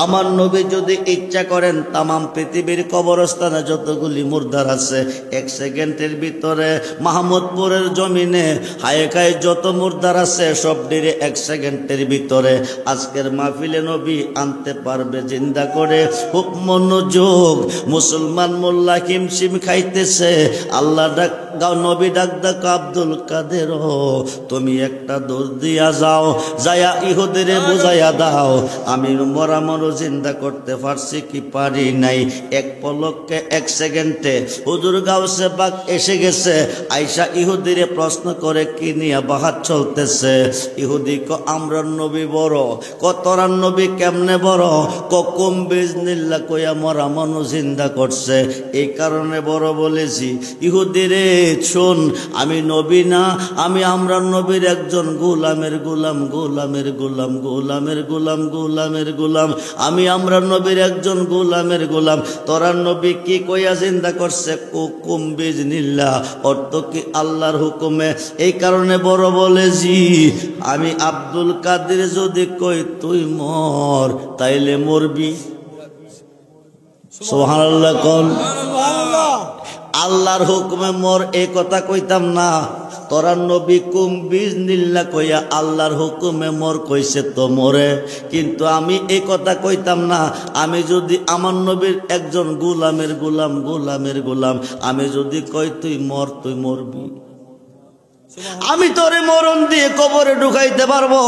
আমার নবী যদি ইচ্ছা করেন তামাম পৃথিবীর কবরস্থানে যতগুলি মুর্দার আছে 1 সেকেন্ডের ভিতরে মাহমুদপুরের জমিনে হায়কায় যত মুর্দার আছে সব ডিরে 1 সেকেন্ডের ভিতরে আজকের মাহফিলে নবী আনতে পারবে জিন্দা করে। খুব মনোযোগ। মুসলমান মোল্লা হিমশিম খাইতেছে। আল্লাহ ডাক গাও, নবী ডাক ডাক, আব্দুল কাদের তুমি একটা দৌড় দিয়া যাও, যায়া ইহুদিরে বুঝাইয়া দাও আমি মরা মরো জিন্দা করতে পারছি কি পারি নাই। 1 পলকে 1 সেকেন্ডে হুজুর গাউসে পাক এসে গেছে। আয়েশা ইহুদিরে প্রশ্ন করে কি নিয়ে বাহাত চলতেছে? ইহুদি ক আমরা নবী বড়। ক তোরা নবী কেমনে বড়? ক কুম বিজনিল্লাহ কইয়া মরা মানুষ জিন্দা করছে, এই কারণে বড় বলেছি। ইহুদি রে শোন, আমি নবী না, আমি আমরা নবীর একজন গোলামের গোলাম, গোলামের গোলাম, গোলামের গোলাম, গোলামের গোলাম। আমি আমরা নবীর একজন গোলামের গোলাম। তোরা নবী কি কইয়া জিন্দা করছে? কুকুম বিজনিল্লাহ, অর্থ কি আল্লাহর হুকুমে। এই কারণে বড় বলে জি, আমি আব্দুল কাদের যদি কই তুই মর, তাইলে মরবি। সুবহানাল্লাহ কোন? আল্লাহর হুকুমে মর, এই কথা কইতাম না। তোরা নবী কুম বিজনিল্লাহ কইয়া আল্লাহর হুকুমে মর কইছে তো মরে, কিন্তু আমি এই কথা কইতাম না। আমি যদি আমার নবীর একজন গোলামের গোলাম, গোলামের গোলাম, আমি যদি কই তুই মর, তুই মরবি। আমি তোরে মরণ দিয়ে কবরে ঢুকাইতে পারবো,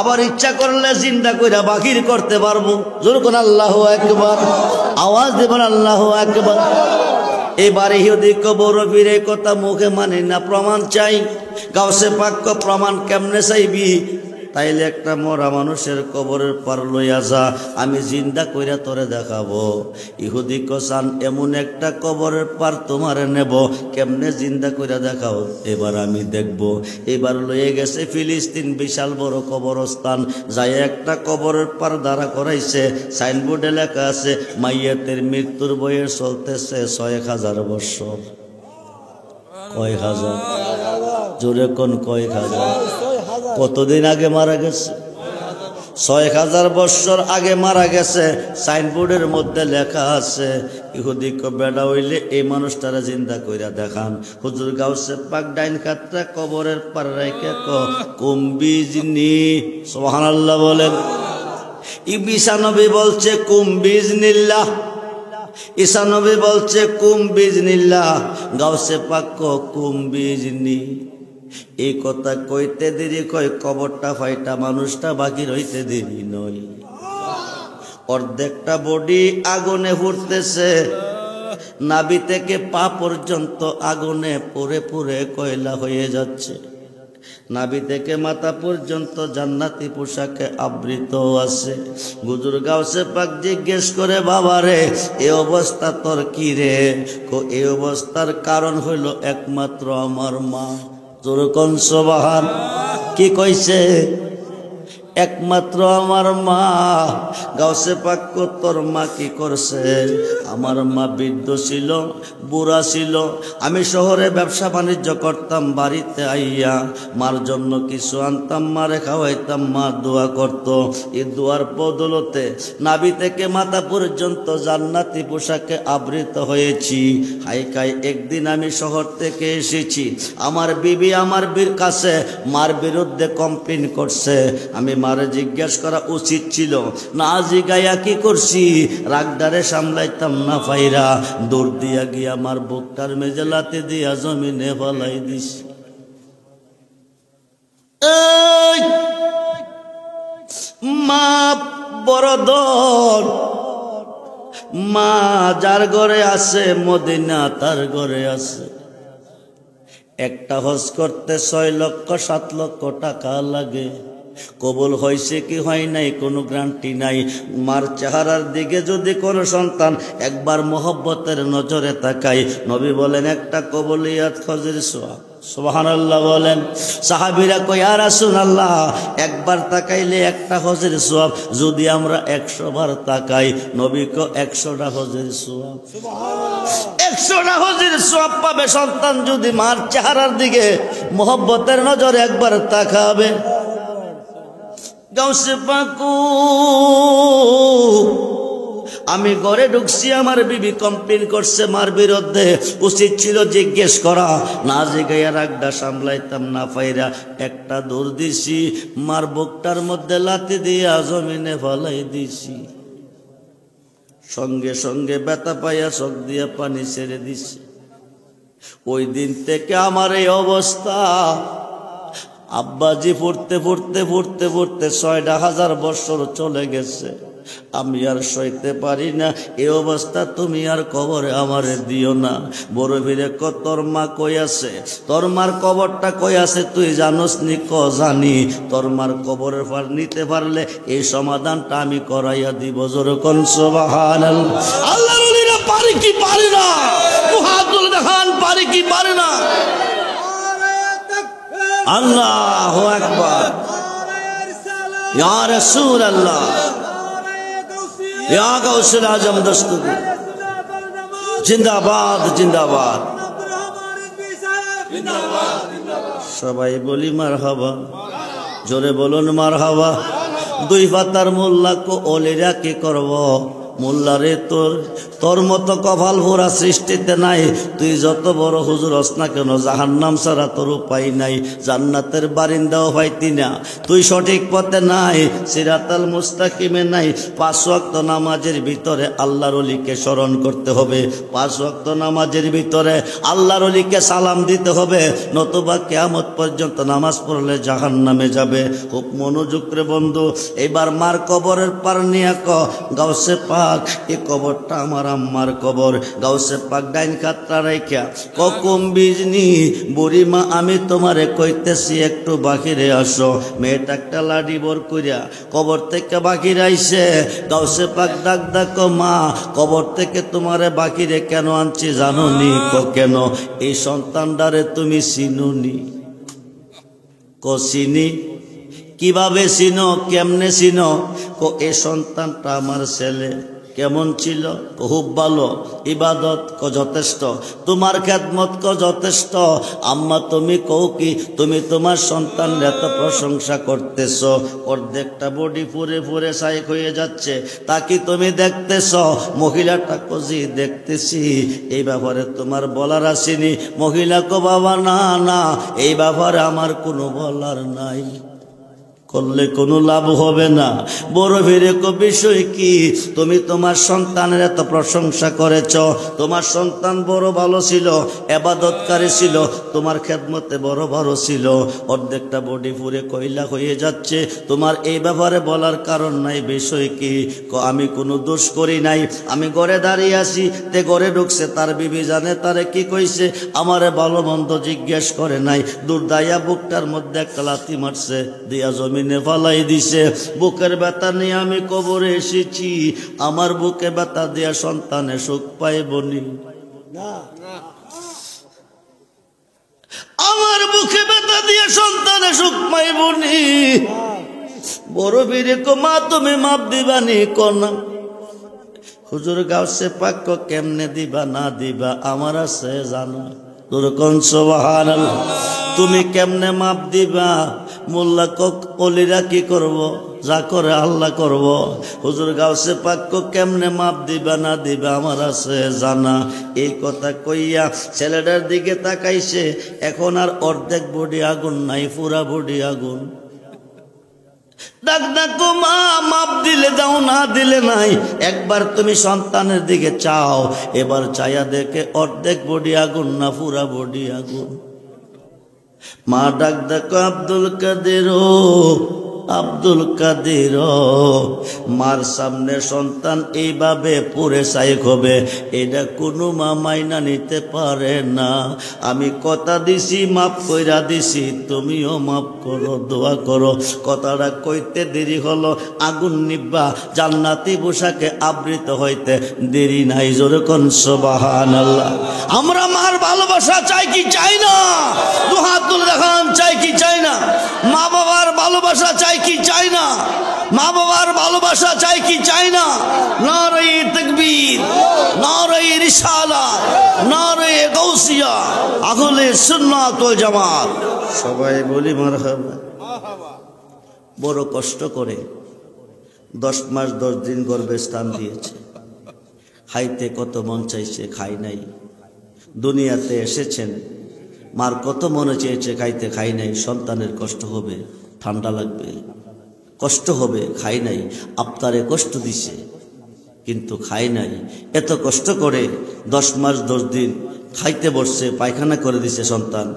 আবার ইচ্ছা করলে জিন্দা কইরা বাহির করতে পারবো। জোর কোন আল্লাহু আকবার, আওয়াজ দেবেন আল্লাহু আকবার। এবারে ইহুদি কবর ফিরে কথা মুখে মানে না, প্রমাণ চাই। গাউসে পাক প্রমাণ কেমনে চাইবি? তাইলে একটা মরা মানুষের কবরের পার লইয়া যা, আমি জিন্দা কইরা তোরে দেখাবো। ইহুদি কসান এমন একটা কবরের পার তোমারে নেব, কেমনে জিন্দা কইরা দেখাও, এবার আমি দেখব। এবার লইয়ে গেছে ফিলিস্তিন, বিশাল বড় কবরস্থান। যাই একটা কবরের পার দাঁড়া করাইছে, সাইনবোর্ডে লেখা আছে মাইয়াতের মৃত্যুর বয়স চলতেছে ৬,০০০ বছর। কয় হাজার? জোরে কোন কয় হাজার? কতদিন আগে মারা গেছে? ৬,০০০ বছর আগে মারা গেছে। সাইনবোর্ডের মধ্যে লেখা আছে, ইহুদি কো বেড়া হইলে এই মানুষটারা জিন্দা কইরা দেখান। হুজুর গাউসে পাক ডাইন খাতটা কবরের পার রাইখা কুম্বিজনি, সুবহানাল্লাহ বলেন। ঈসা নবী বলছে কুম্বিজনিল্লাহ, ঈসা নবী বলছে কুম্বিজনিল্লাহ, গাউসে পাক কুম্বিজনি। এই কথা কইতে দেরি কয়, কবরটা ফাইটা মানুষটা বাকি রইতে দেরি নয়। অর্ধেকটা বডি আগুনে ফুটতেছে, নাভি থেকে পা পর্যন্ত আগুনে পুড়ে পুড়ে কয়লা হয়ে যাচ্ছে। নাভি থেকে মাথা পর্যন্ত জান্নাতি পোশাকে আবৃত আছে। হুজুর গাউসে পাক জিজ্ঞেস করে, বাবারে এই অবস্থা তোর কি রে? এই অবস্থার কারণ হইল একমাত্র আমার মা। জোরকন সুবহান। কি কইছে? একমাত্র আমার মা। গাউসে পাক তোর মা কি করছে? আমার মা বৃদ্ধ ছিল, বুড়া ছিল। আমি শহরে ব্যবসা বাণিজ্য করতাম, বাড়িতে আইয়া মার জন্য কিছু আনতাম, মারে খাওয়াইতাম, মা দোয়া করত। এই দোয়ার বদলতে নাভি থেকে মাথা পর্যন্ত জান্নাতি পোশাকে আবৃত হয়েছি। হাইকাই একদিন আমি শহর থেকে এসেছি, আমার বিবি আমার কাছে মার বিরুদ্ধে কমপ্লেন করছে। আমি মারে জিজ্ঞাসা করা উচিত ছিল, না জিগাইয়া কি করছি? রাগডারে সামলাইতাম না পাইরা দৌড় দিয়া গিয়া আমার বুকটার মেজে লাতে দিয়া জমিনে ফলাই দিছি। মা বড় দর, মা যার ঘরে আছে মদিনা তার ঘরে আছে। একটা হজ করতে ৬,০০,০০০ ৭,০০,০০০ টাকা লাগে। কবুল হয়েছে কি হয় নাই কোনো গ্যারান্টি নাই। মার চেহারার দিকে যদি কোনো সন্তান একবার মোহব্বতের নজরে তাকায়, নবী বলেন একটা কবুলিয়াত হজের সওয়াব। সুবহানাল্লাহ বলেন। সাহাবীরা কয়, ইয়া রাসূলুল্লাহ, একবার তাকাইলে একটা হজের সওয়াব, যদি আমরা ১০০ বার তাকাই, নবী কো ১০০টা হজের সওয়াব। সুবহানাল্লাহ, ১০০টা হজের সওয়াব পাবে সন্তান যদি মার চেহারার দিকে মোহব্বতের নজরে একবার তাকাবে। গাউসে পাকু, আমি ঘরে ঢুকছি, আমার বিবি কমপ্লেন করছে মার বিরুদ্ধে। উচিত ছিল জিজ্ঞেস করা, না জিগাইয়া রাগডা সামলাইতাম না পাইরা একটা দৌড় দিছি, মার বুকটার মধ্যে লাথি দিয়া জমিনে ফলাই দিছি। সঙ্গে সঙ্গে ব্যথা পাইয়া চোখ দিয়া পানি ছেড়ে দিছি। ওই দিন থেকে আমার এই অবস্থা। আব্বাজি পড়তে পড়তে পড়তে পড়তে ৬,০০০ বছর চলে গেছে, আমি আর সইতে পারি না। এই অবস্থা তুমি আর কবরে আমারে দিও না। বড় ভিড়ে তোর মা কই আছে? তোর মার কবরটা কই আছে তুই জানোস নি? জানি। তোর মার কবরের পার নিতে পারলে এই সমাধানটা আমি করাইয়া দিব। জোরে কোন সুবহানাল্লাহ। আল্লাহর ওলিরা পারি কি পারি না? হাত তুলে দেখান, পারি কি পারি না? আল্লাহু আকবার। ইয়া রাসূলুল্লাহ, ইয়া গাউসুল আজম দস্তগীর জিন্দাবাদ, জিন্দাবাদ। সবাই বলি মারহাবা, জোরে বলুন মারহাবা। দুই পাতার মোল্লা কো ওলিরা কি করব? মোল্লারে তোর মতো কপাল ভরা সৃষ্টিতে নাই। তুই যত বড় হুজুর হস না কেন, জাহান্নাম ছাড়া তোর উপায় নাই, জান্নাতের বারিন্দাও পাইতি না। তুই সঠিক পথে নাই, সিরাতাল মুস্তাকিমে নাই। 5 ওয়াক্ত নামাজের ভিতরে আল্লাহর ওলিকে স্মরণ করতে হবে, 5 ওয়াক্ত নামাজের ভিতরে আল্লাহর ওলিকে সালাম দিতে হবে, নতুবা কিয়ামত পর্যন্ত নামাজ পড়লে জাহান্নামে যাবে। খুব মনোযোগ রে বন্ধু। এবার মার কবরের পার নিয়ে গাউসে পাক, এই কবরটা আমার আম্মার কবর। গাউসে পাক ডাইন কাতরা রাইখা কম বিজনি, বুড়িমা আমি তোমারে কইতেছি একটু বাহিরে আসো। মেয়েটা একটা লাডি বর কইরা কবর থেকে বাহিরে আইছে। গাউসে পাক ডাক ডাকো, মা কবর থেকে তোমারে বাহিরে কেন আনছি জানো নি? কেন? এই সন্তানটারে তুমি চিনুনি? চিনি। কিভাবে চিনো? কেমনে চিনো? এ সন্তানটা আমার ছেলে। কেমন ছিল? খুব ভালো, ইবাদত যথেষ্ট, তোমার খেদমত যথেষ্ট। আম্মা তুমি কও কি? তুমি তোমার সন্তানের এত প্রশংসা করতেছ, অর্ধেকটা বডি ফুরে ফুরে সাইক হয়ে যাচ্ছে, তা কি তুমি দেখতেছ? মহিলাটা কজি দেখতেছি। এই ব্যাপারে তোমার বলার আসেনি? মহিলা কো বাবা না না, এই ব্যাপারে আমার কোনো বলার নাই, করলে কোনো লাভ হবে না। বড় ভিড়ে বিষয় কি? তুমি তোমার সন্তানের এত প্রশংসা করেছ, তোমার সন্তান বড় ভালো ছিল, ইবাদতকারী ছিল, তোমার খেদমতে বড় ভালো ছিল, অর্ধেকটা বডি পুরে কয়লা হয়ে যাচ্ছে, তোমার এই ব্যাপারে বলার কারণ নাই। বিষয় কি? আমি কোনো দোষ করি নাই, আমি ঘরে দাঁড়িয়ে আছি, তে ঘরে ঢুকছে, তার বিবি জানে তারে কি কইছে, আমারে ভালো মন্দ জিজ্ঞেস করে নাই। দুর্দাইয়া বুকটার মধ্যে একটা লাথি মারছে, দিয়া জমি ফালাই দিছে। বুকের ব্যথা নিয়ে আমি কবরে এসেছি, আমার বুকে ব্যথা দিয়া সন্তানে সুখ পাইবনি। আমার বুকে ব্যথা দিয়ে সন্তানে সুখ পাইবনি। বড় বীরে কো মা তুমি মাপ দিবানি? কোন হুজুর গাউসে পাক কেমনে দিবা না দিবা আমার আছে জানা। তোর কোন সুবহানাল্লাহ। তুমি কেমনে মাপ দিবা? মোল্লা ওলিরা কি করব? যা করে আল্লাহ করব। হুজুর গাউসে পাক কেমনে মাপ দিবা না দিবা আমার আছে জানা। এই কথা কইয়া ছেলেটার দিকে তাকাইছে, এখন আর অর্ধেক বডি আগুন নাই, পুরা বডি আগুন। ডাক ডাকো, মা মাপ দিলে দাও, না দিলে নাই। একবার তুমি সন্তানের দিকে চাও, এবার চায়া দেখে অর্ধেক বডি আগুন না পুরা বডি আগুন। মা ডাক ডাকো, আব্দুল কাদের, আব্দুল কাদের। মার সামনে সন্তান এইভাবে পুরে সাইক হবে, এটা কোনো মা মাইনা নিতে পারে না। আমি কথা দিছি, মাফ কইরা দিছি, তুমিও মাফ করো, দোয়া করো। কথাটা কইতে দেরি হলো, আগুন নিব্বা জান্নাতি পোশাকে আবৃত হইতে দেরি নাই। জোরে কোন সুবহানাল্লাহ। আমরা মার ভালোবাসা চাই কি চাই না? দু হাত তুলে দেখান, চাই কি চাই না? মা বাবার ভালোবাসা চাই কি চাই না? মা বাবার ভালোবাসা চাই কি চাই না? নারে তাকবীর, নারে রিসালাত, নারে গাউসিয়া, আহলে সুন্নাত ওয়াল জামাত। সবাই বলি মারহাবা। বড় কষ্ট করে 10 মাস 10 দিন গর্ভে স্থান দিয়েছে, খাইতে কত মন চাইছে, খাই নাই। দুনিয়াতে এসেছেন, মার কত মনে চেয়েছে খাইতে, খাই নাই। সন্তানের কষ্ট হবে, ঠান্ডা লাগবে, কষ্ট হবে, খাই নাই। আপনারে কষ্ট দিছে কিন্তু খাই নাই। এত কষ্ট করে 10 মাস 10 দিন খাইতে বসছে, পায়খানা করে দিছে সন্তান।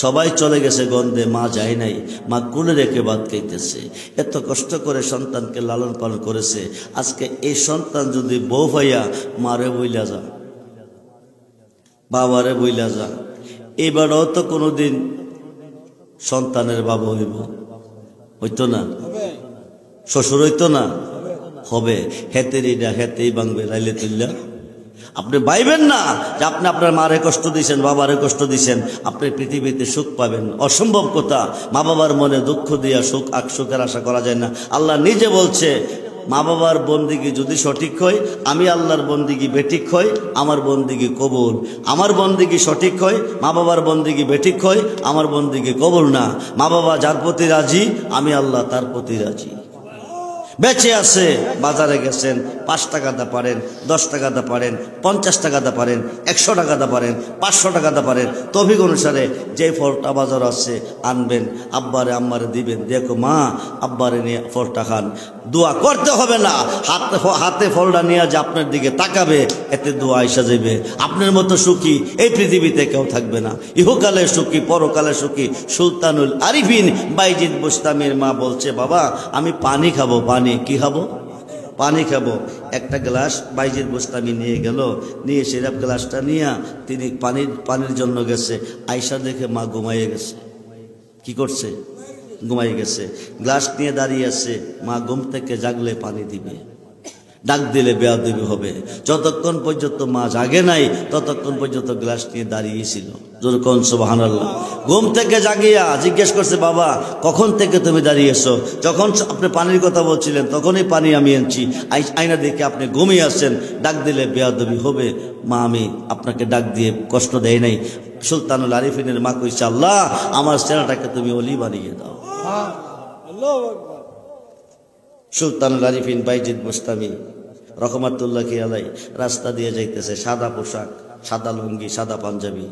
সবাই চলে গেছে গন্ধে, মা যায় নাই, মা কোলে রেখে ভাত খাইতেছে। এত কষ্ট করে সন্তানকে লালন পালন করেছে। আজকে এই সন্তান যদি বউ ভাইয়া মারে বইলা যা, বাবারে বইলা যা, এবারও তো কোনোদিন সন্তানের বাবা হইব, হইতো না? শ্বশুর হইতো না? হবে। হেতেরই না হেতেই ভাঙবে, রাইলে তুল্লা আপনি ভাইবেন না যে আপনি আপনার মারে কষ্ট দিয়েছেন, বাবারে কষ্ট দিয়েছেন, আপনি পৃথিবীতে সুখ পাবেন। অসম্ভব কথা। মা বাবার মনে দুঃখ দিয়া সুখের আশা করা যায় না। আল্লাহ নিজে বলছে, মা বাবার বন্দিগি যদি সঠিক হয়, আমি আল্লাহর বন্দিগি বেঠিক হয়, আমার বন্দিগি কবুল। আমার বন্দিগি সঠিক হয়, মা বাবার বন্দিগি বেঠিক হয়, আমার বন্দিগি কবুল না। মা বাবা যার প্রতি রাজি, আমি আল্লাহ তার প্রতি রাজি। বেঁচে আছে, বাজারে গেছেন, 5 টাকাটা পারেন, 10 টাকাটা পারেন, 50 টাকাটা পারেন, 100 টাকাটা পারেন, 500 টাকাটা পারেন, তৌফিক অনুসারে যে ফলটা বাজার আছে আনবেন, আব্বারে আম্মারে দিবেন। দেখো মা, আব্বারে নিয়ে ফলটা খান। দোয়া করতে হবে না, হাতে ফলটা নিয়ে যে আপনার দিকে তাকাবে, এতে দোয়া আইসা যাবে। আপনার মতো সুখী এই পৃথিবীতে কেউ থাকবে না। ইহকালে সুখী, পরকালে সুখী। সুলতানুল আরিফিন বাইজিদ বুস্তামির মা বলছে, বাবা আমি পানি খাবো। পানি কি খাবো? পানি খাবো। একটা গ্লাস বাইজিদ বুস্তামি নিয়ে গেল, নিয়ে সিরাপ গ্লাসটা নিয়ে তিনি পানির জন্য গেছে। আয়সা দেখে মা ঘুমাইয়ে গেছে। কি করছে? ঘুমাই গেছে। গ্লাস নিয়ে দাঁড়িয়ে আছে। মা ঘুম থেকে জাগলে পানি দিবে, ডাক দিলে বেয়াদবি হবে। যতক্ষণ পর্যন্ত মা জাগে নাই, ততক্ষণ পর্যন্ত গ্লাস নিয়ে দাঁড়িয়েছিল। যেরকম সুবহানাল্লাহ। ঘুম থেকে জাগিয়া জিজ্ঞেস করছে, বাবা কখন থেকে তুমি দাঁড়িয়েছো? যখন আপনি পানির কথা বলছিলেন তখনই পানি আমি আনছি। আয়না দেখে আপনি ঘুমিয়ে আসছেন, ডাক দিলে বেয়াদবি হবে। মা আমি আপনাকে ডাক দিয়ে কষ্ট দেয় নাই। সুলতানুল আরিফিনের মা কইছে, আল্লাহ আমার ছেলেটাকে তুমি ওলি বানিয়ে দাও। সুলতানুল আরিফিন বাইজিদ বুস্তামি রহমাতুল্লাহি আলাইহি রাস্তা দিয়ে যাইতেছে, সাদা পোশাক, সাদা লুঙ্গি, সাদা পাঞ্জাবি।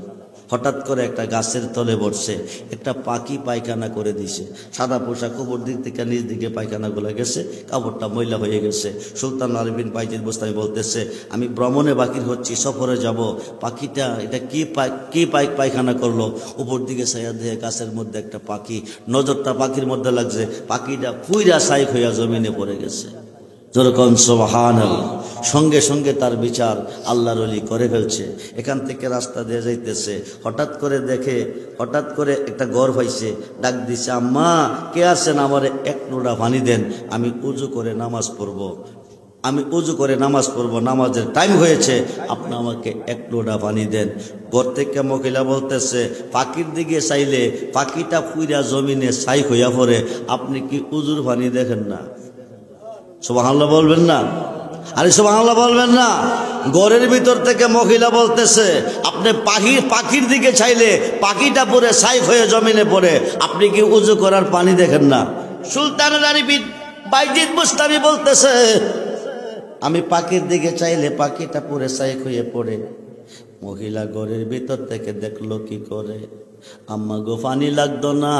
হঠাৎ করে একটা গাছের তলে বসছে, একটা পাখি পায়খানা করে দিছে। সাদা পোশাক উপর দিক থেকে নিচ দিকে পায়খানাগুলো গেছে, কাপড়টা ময়লা হয়ে গেছে। সুলতানুল আরিফিন বাইজিদ বুস্তামি বলতেছে, আমি ভ্রমণে বাকির হচ্ছি, সফরে যাব, পাখিটা এটা কি পায়খানা করলো? উপর দিকে ছায়া দিয়ে গাছের মধ্যে একটা পাখি, নজরটা পাখির মধ্যে লাগছে, পাখিটা ফুইরা সাইক হইয়া জমিনে পড়ে গেছে। যেরকম সুবহানাল্লাহ। সঙ্গে সঙ্গে তার বিচার আল্লাহর ওলি করে ফেলছে। এখান থেকে রাস্তা দিয়ে যাইতেছে, হঠাৎ করে দেখে, হঠাৎ করে একটা ঘর হয়েছে। ডাক দিছে, আম্মা কে আছেন? আমারে 1 লোটা পানি দেন, আমি উজু করে নামাজ পড়বো। আমি উজু করে নামাজ পড়বো, নামাজের টাইম হয়েছে, আপনি আমাকে 1 লোটা পানি দেন। ঘর থেকে মহিলা বলতেছে, পাখির দিকে চাইলে পাখিটা ফুইরা জমিনে ছাই হইয়া পড়ে, আপনি কি উজুর পানি দেখেন না? সুবহানাল্লাহ বলবেন না? আরে সুবহানাল্লাহ বলবেন না? ঘরের ভিতর থেকে মহিলা বলতেছে, আপনি পাখির দিকে চাইলে পাখিটা পরে ছাই হয়ে জমিনে পড়ে, আপনি কি উজু করার পানি দেখেন না? সুলতানুল আরিফিন বাইজিদ বুস্তামি বলতেছে, আমি পাখির দিকে চাইলে পাখিটা পরে ছাই হয়ে পড়ে। মহিলা ঘরের ভিতর থেকে দেখলো কি করে, আম্মা গো পানি লাগতো না,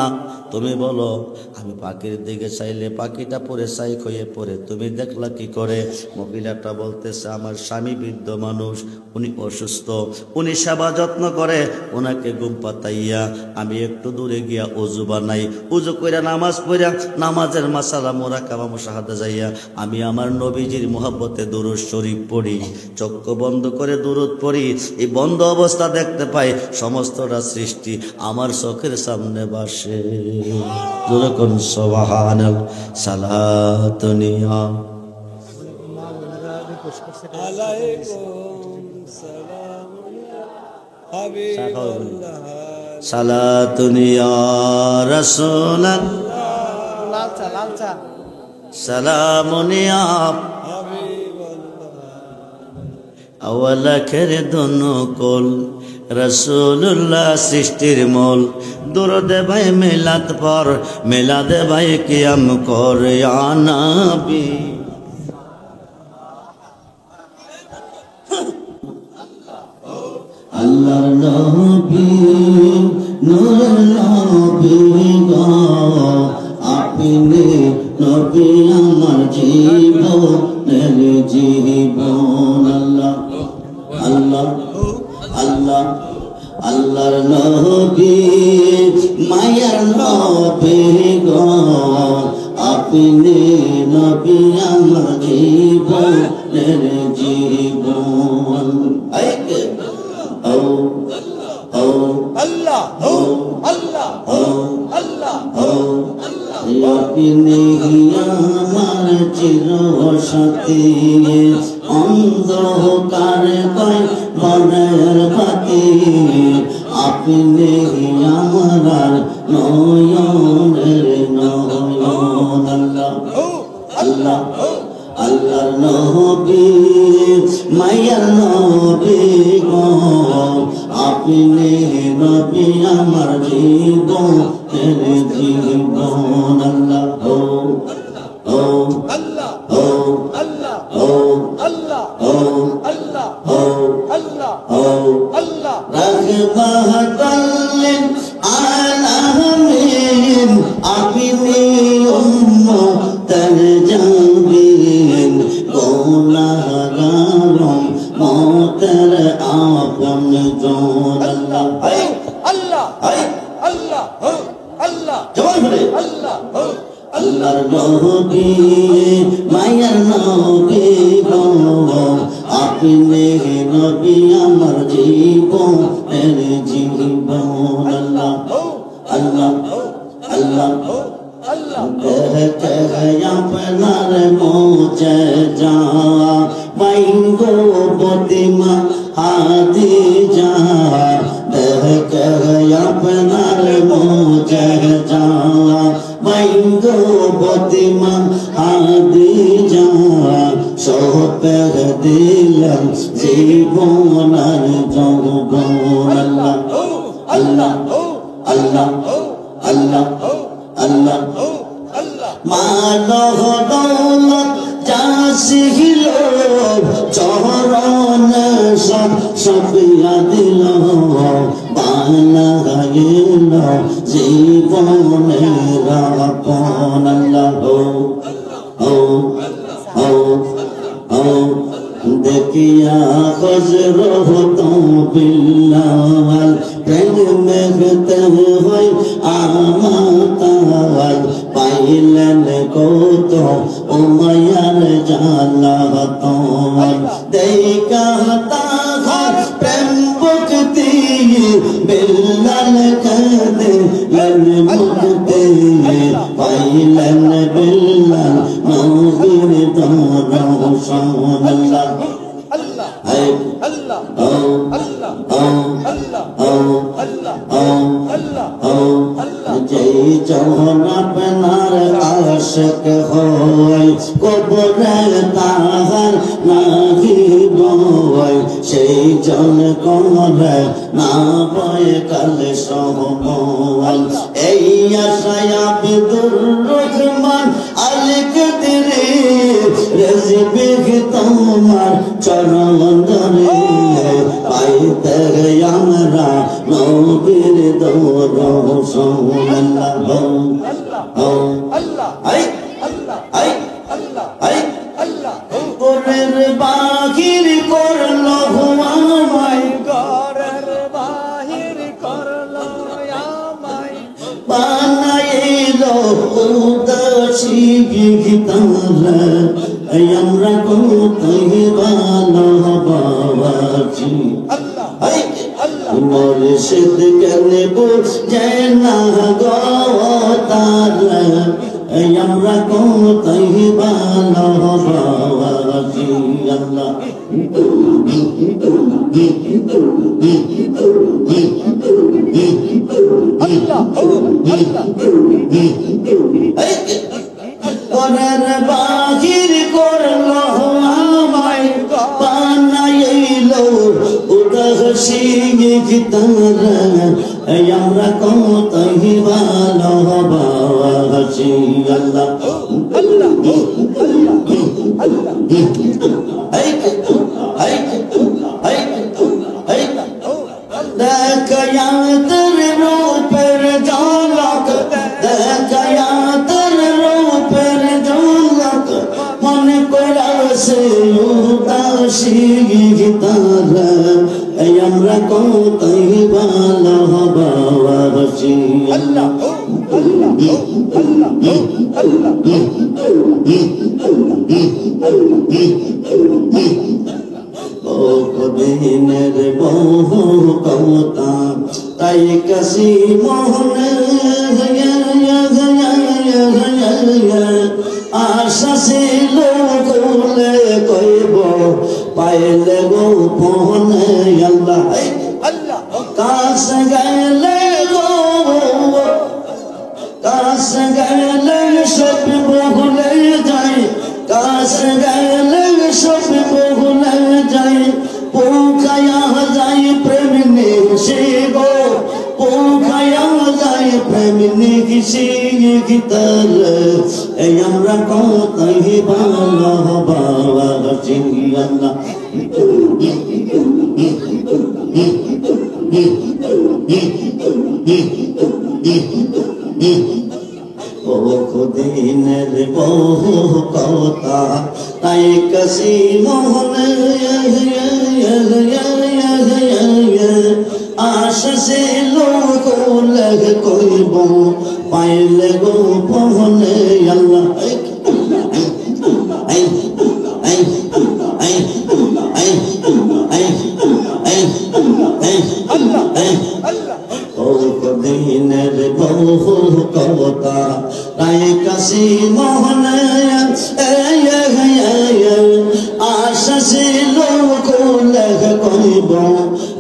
তুমি বলো আমি পাখির দিকে চাইলে পাখিটা পরে ছাই হয়ে পড়ে, তুমি দেখলা কি করে? মহিলাটা বলতেছে, আমার স্বামী বৃদ্ধ মানুষ, উনি অসুস্থ, উনি সেবা যত্ন করে, ওনাকে ঘুম পাতাইয়া আমি একটু দূরে গিয়া উজু বানাই, উজু কইরা নামাজ পড়া, নামাজের মাসালা মুরাকাবা মুশাহাদা যাইয়া আমি আমার নবীজির মুহাব্বতে দুরূদ শরীফ পড়ি, চক্ষু বন্ধ করে দুরূদ পড়ি। এই বন্ধ অবস্থা দেখতে পাই সমস্তটা সৃষ্টি আমার চোখের সামনে বাসে। যখন সুবহানাল্লাহ সালাতুনিয়া সালাতুনিয়া রাসূলুল্লাহ সালামুনিয়া আওয়াল আখির দোনো কোল রসুল্লাহ সৃষ্টির মূল। দুরুদে ভাই মিলাদ পর, মিলাদে ভাই কিয়াম কর, ইয়া নবী আল্লাহর নবী নূরের নবী গো, আপনি নবী আমার জীবনের জীবন। আল্লাহ আল্লাহ আল্লাহর নবী মায়ার নবী গো, আপনি নবী আমার জীবনের জীবন। ও ও আল্লাহ ও আল্লাহ ও আল্লাহ ও আপনি আমার চিরসাথী অন্ধকার কয় বনের পাতি আপনি আমার নয়নের নয়ন আল্লাহ আল্লাহ নবী মায়ার নবী গো আপনি নবী আমার জীবনের জীবন আল্লাহ ও ও আল্লাহ ও আল্লাহ ও আল্লাহ ও আল্লাহ ও আল্লাহ ও আল্লাহ রাহমাতাল লিল আলামিন আপনি উম্মতের জামিন গুনাহগার মতের আপন জন আল্লাহ আল্লাহ আল্লাহ আল্লাহ জবান বলে আল্লাহ আল্লাহর নবী মায়ার নবী গো আপনি নবী আমার জীবনের জীবন আল্লাহ আল্লাহ আল্লাহ আপনার মোচে যা বাইঙ্গো প্রতিমা হাদি যা আপনার মোচে যা বাইঙ্গো প্রতিমা হাদি যা সপে দিলাম জীবনার যৌবন আল্লাহ আল্লাহ আল্লাহ আল্লাহ আল্লাহ মানহ দৌলত চাষিল চরণ সব সপিয়া দিল বানাইল জীবনের আপন আল্লাহ ও ও ও দেখিয়া হযরত বিল্লাল প্রেম মেঘতে হই আমাতাল পাইলেন কত উমায়ার জালাত দেখা তাহার প্রেম ভক্তি বিল্লাল কাঁদে মুক্তি পাইলেন বিল্লাল নবীর দরশন আল্লাহ আল্লাহ আল্লাহ আল্লাহ আল্লাহ আল্লাহ আল্লাহ আল্লাহ যেই জন আপনার আশিক হয় কবরে তাহার নাহিব হয় সেই জন কমরে না পায় কাল সময় এই আশায় আব্দুর রহমান আল কদরি রেজবে তোমার চরণ ধরে পাইতে আমরা নবীর দরশন আল্লাহ আল্লাহ আই আল্লাহ আই আল্লাহ আই আল্লাহ ঘরের বাহির করলো আমায় ঘরের বাহির করলো আমায় বানাইলো উদাসী গীতারা আমরা কোথায় ভালোবাসি আল্লাহ আল্লাহ মুর্শিদ কেনে বুঝে না গো তারা আমরা কোথায় ভালোবাসি আল্লাহ ঘরের বাহির করলো আমায় বানাইলো উদাসী গীতারা আমরা কোথায় ভালোবাসি আল্লাহ আল্লাহ দেখায়াতের রূপের ঝলক দেখায়াতের রূপের ঝলক মনে করাছে উদাসী গীতারা আমরা কোথায় ভালোবাসি আল্লাহ আল্লাহ আল্লাহ দিনের বহু কমতা তাই কাশি মোহনে আশা ছিল কোলে কইব পাইলে গোপনে আল্লাহ আল্লাহ কাছে গেলে গো কাছে গেলে সব ভুলে যাই কাছে গেলে সব ভুলে যাই পোখায়া যাই প্রেম নিশি গো পোখায়া যাই প্রেম নিশি গীতার এই আমরা কতই ভালোবাসি আল্লাহ ও খুদিনের বহু কথা তাই কসি মোহনে আশা সে লোক লগ কইব পাইলে গো পহনে আল্লাহ দিনের বহু কবতা রায় কাশি মোহনে আশা ছিল কোলেখ কইব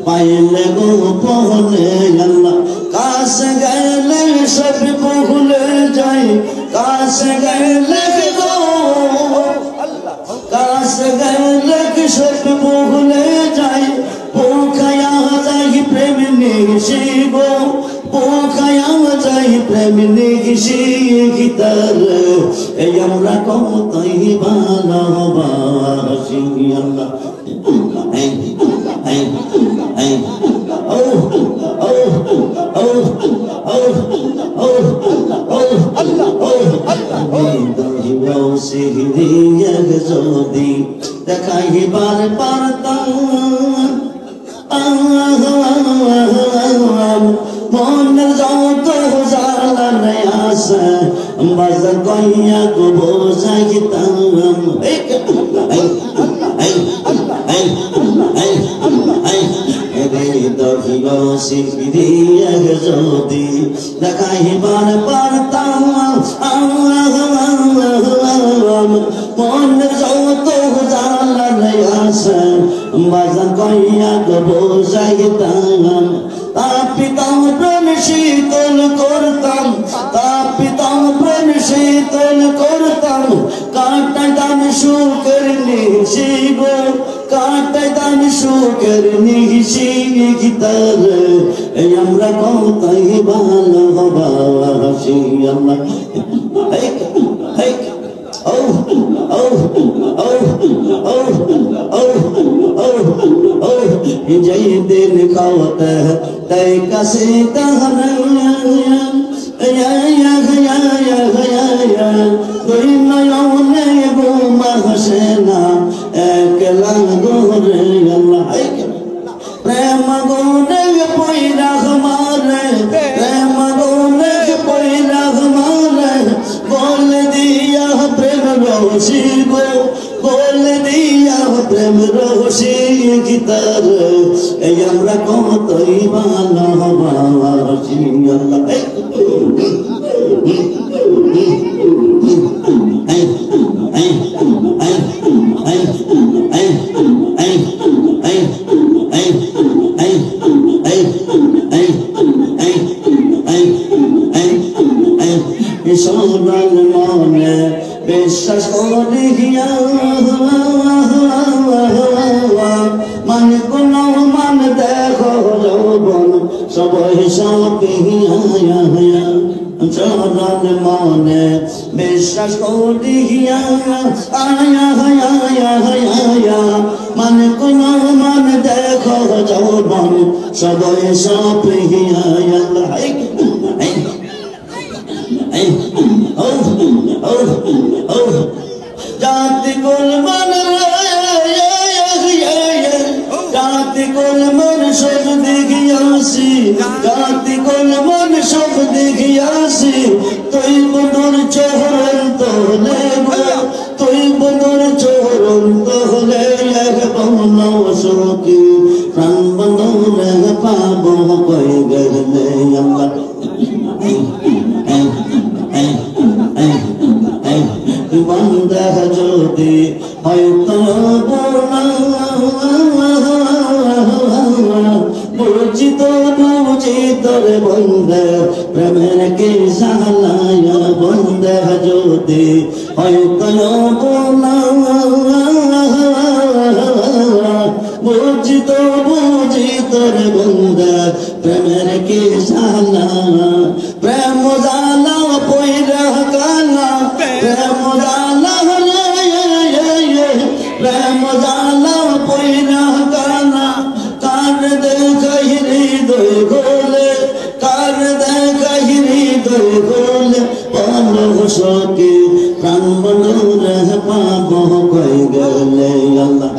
পাইলে গো পহনে আল্লাহ কাছে গেলে সব ভুলে যাই কাছে গেলে গো কাছে গেলে সব ভুলে যাই পোখায়া যাই প্রেম নিশি গো পোখায়া যাই প্রেম নিশি গীতার এই আমরা কতই ভালোবাসি আল্লাহ যদি দেখাইবার পারতাম মন যত জালান আসে বাজার কইয়া গো বোঝাইতাম যদি দেখাইবার পারতাম মন যত জালান আসে বাজার কইয়া গো বোঝাইতাম তাপিতাম প্রেম শীতল করতাম তাপিতাম প্রেম শীতল করতাম কাটাইতাম সুখের নিশি গো কাটাইতাম সুখের নিশি গীতার এই আমরা কতই ভালোবাসি আল্লাহ oh oh oh oh oh oh oh jai din khawta tai kasi tahna ya ya ya ya ya koi na yone go mahsena ekla gore allah prema gone poira hamare prema gone poira hamare bol diya prem roshi go bol diya prem roshi gitar ei amra kotoi bhalobasi allah সোনার মনে বিশ্বাস করিয়া মানে কোন মান দেখো যৌবন সবাই সপিয়া সোনার মনে বিশ্বাস করিয়া আয়া আয়া মানে কোন মান দেখো যৌবন সবাই সপিয়া জাতি কোল মান জাতি কোল মান সব দেখিয়াছি জাতি কোল মান সব দেখিয়াছি তুই বদর চরণ তোলে তুই বদর চরণ তোলে বনৌ সখী প্রাণ বদলে পাব কই গেলে আমার বন্ধ যদি যদি হয়তো বুঝি তো বুঝি তোরে বন্ধে প্রেমের কে সালায়া বন্ধে যদি হয়তো বুঝি তো বুঝি তোরে বন্ধে প্রেমের কে সালা প্রেম জালা পয়রা কালা প্রেম জালা প্রেম জালা পয়রা কালা কার দেখাই হৃদয় গোলে কার দেখাই হৃদয় গোলে পরশকে প্রাণ বলরে পাব কই গেলে আল্লাহ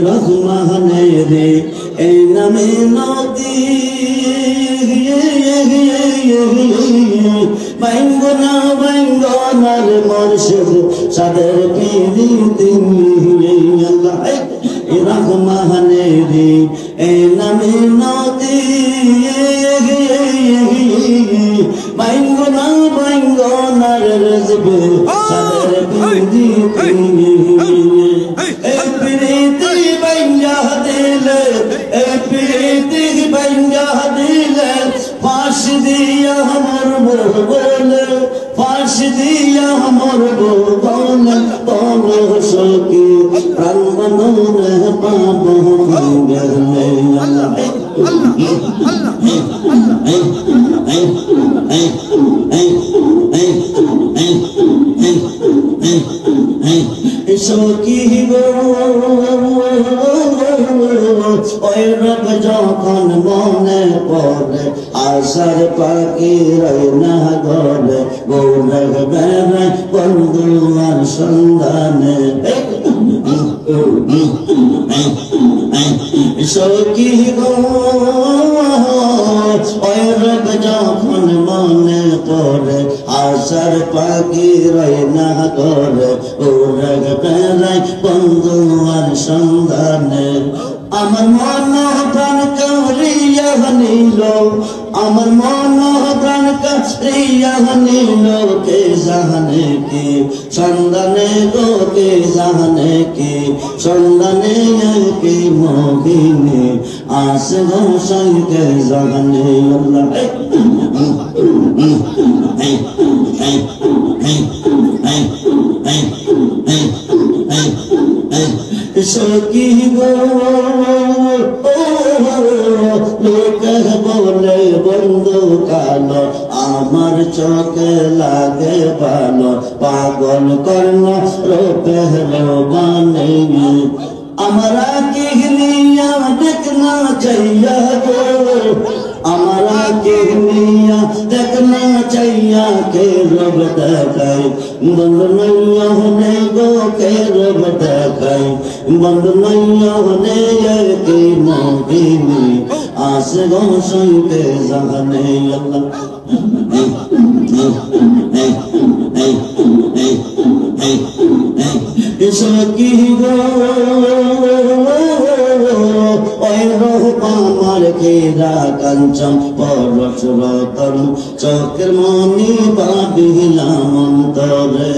রহমানে রে এই নামে নদী বাইঙ্গনা বাইঙ্গনার মুর্শিদ সাদের পিরিতি আল্লাহ রহমানে রে এই নামে নদী বাইঙ্গনা বাইঙ্গনার রিজবে সাদের পিরিতি এই পিরিতি বাইঙ্গা দিলে এই পিরিতি বাইঙ্গা দিলে ফাঁস দিয়া মরবো বলে ফাঁস দিয়া মরবো বলে পরশকে প্রাণ বন্ধুরে পাব গেলে সখী গো ওই রব যখন মনে পড়ে আশার পাখি রই না ঘরে গৌরব বেড়ে বন্ধু আর সন্ধানে সখী গো ওই রব যখন মনে পড়ে আশার পাখি রই না ঘরে গৌরব বেড়ে বন্ধু আর সন্ধানে আমার মন প্রাণ কারিয়া নিল আমার মন প্রাণ কারিয়া নিল কে জানে কি সন্ধানে গো কে জানে কি সন্ধানে কি মোহিনী আস গো সঙ্গে জানে আল্লাহ সখী গো লোকে বলে বন্ধু কালো আমার চোখে লাগে ভালো পাগল কর্ণ রূপে রবানে আমরা কি নিয়া দেখনা চাইয়া গো আমরা কি নিয়া দেখনা চাইয়া কে রব দেখাই বন্ধু নইয়া হনে গো কে রব দেখাই বন্ধু নইয়া হনে কে মোহিনী আস গো সঙ্গে জানে আল্লাহ সখী গো ওই আমার খেরা কাঞ্চন পরশ রতন চোখের মনি ভাবিলাম অন্তরে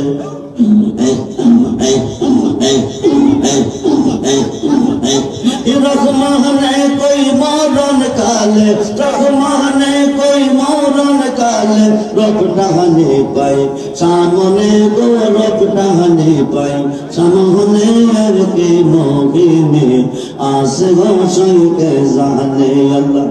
রহমানে কই মরণ কালে রহমানে কই মরণ কালে রব ডাহানে পাই সামনে গো রব ডাহানে পাই সামনে আর কে মোহিনী আস গো সঙ্গে জানে আল্লাহ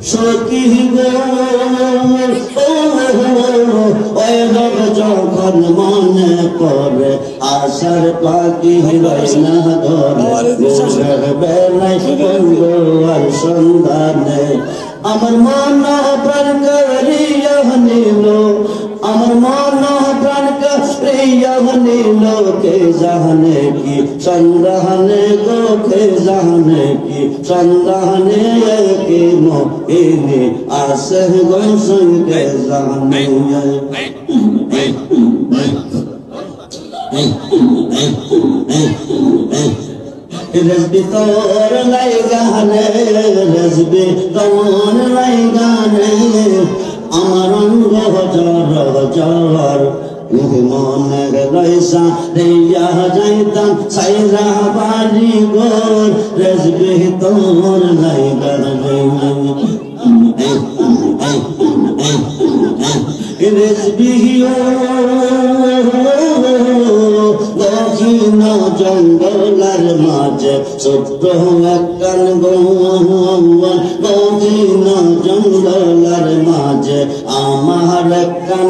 সখী গো ওই রব যখন মনে পড়ে আশার পাখি রই না ধরে বেলাই বন্ধু আর সন্ধানে আমার মন প্রাণ করিয়া নিল কে জানে কি সন্ধানে গো কে জানে কি সন্ধানে কি মোহিনী আসে গো কে জানে রেজবি তোর লাই গানে রেজবি তোর লাই গানে আমার অঙ্গ জর জর মনে রইসা রেয়া যাইতাম সাইরা বাড়ি গোর রেজবি তোর লাই গানে রেজবি দক্ষিণ জঙ্গলার মাঝে ছোট্ট একখান দক্ষিণ জঙ্গলার মাঝে আমার একখান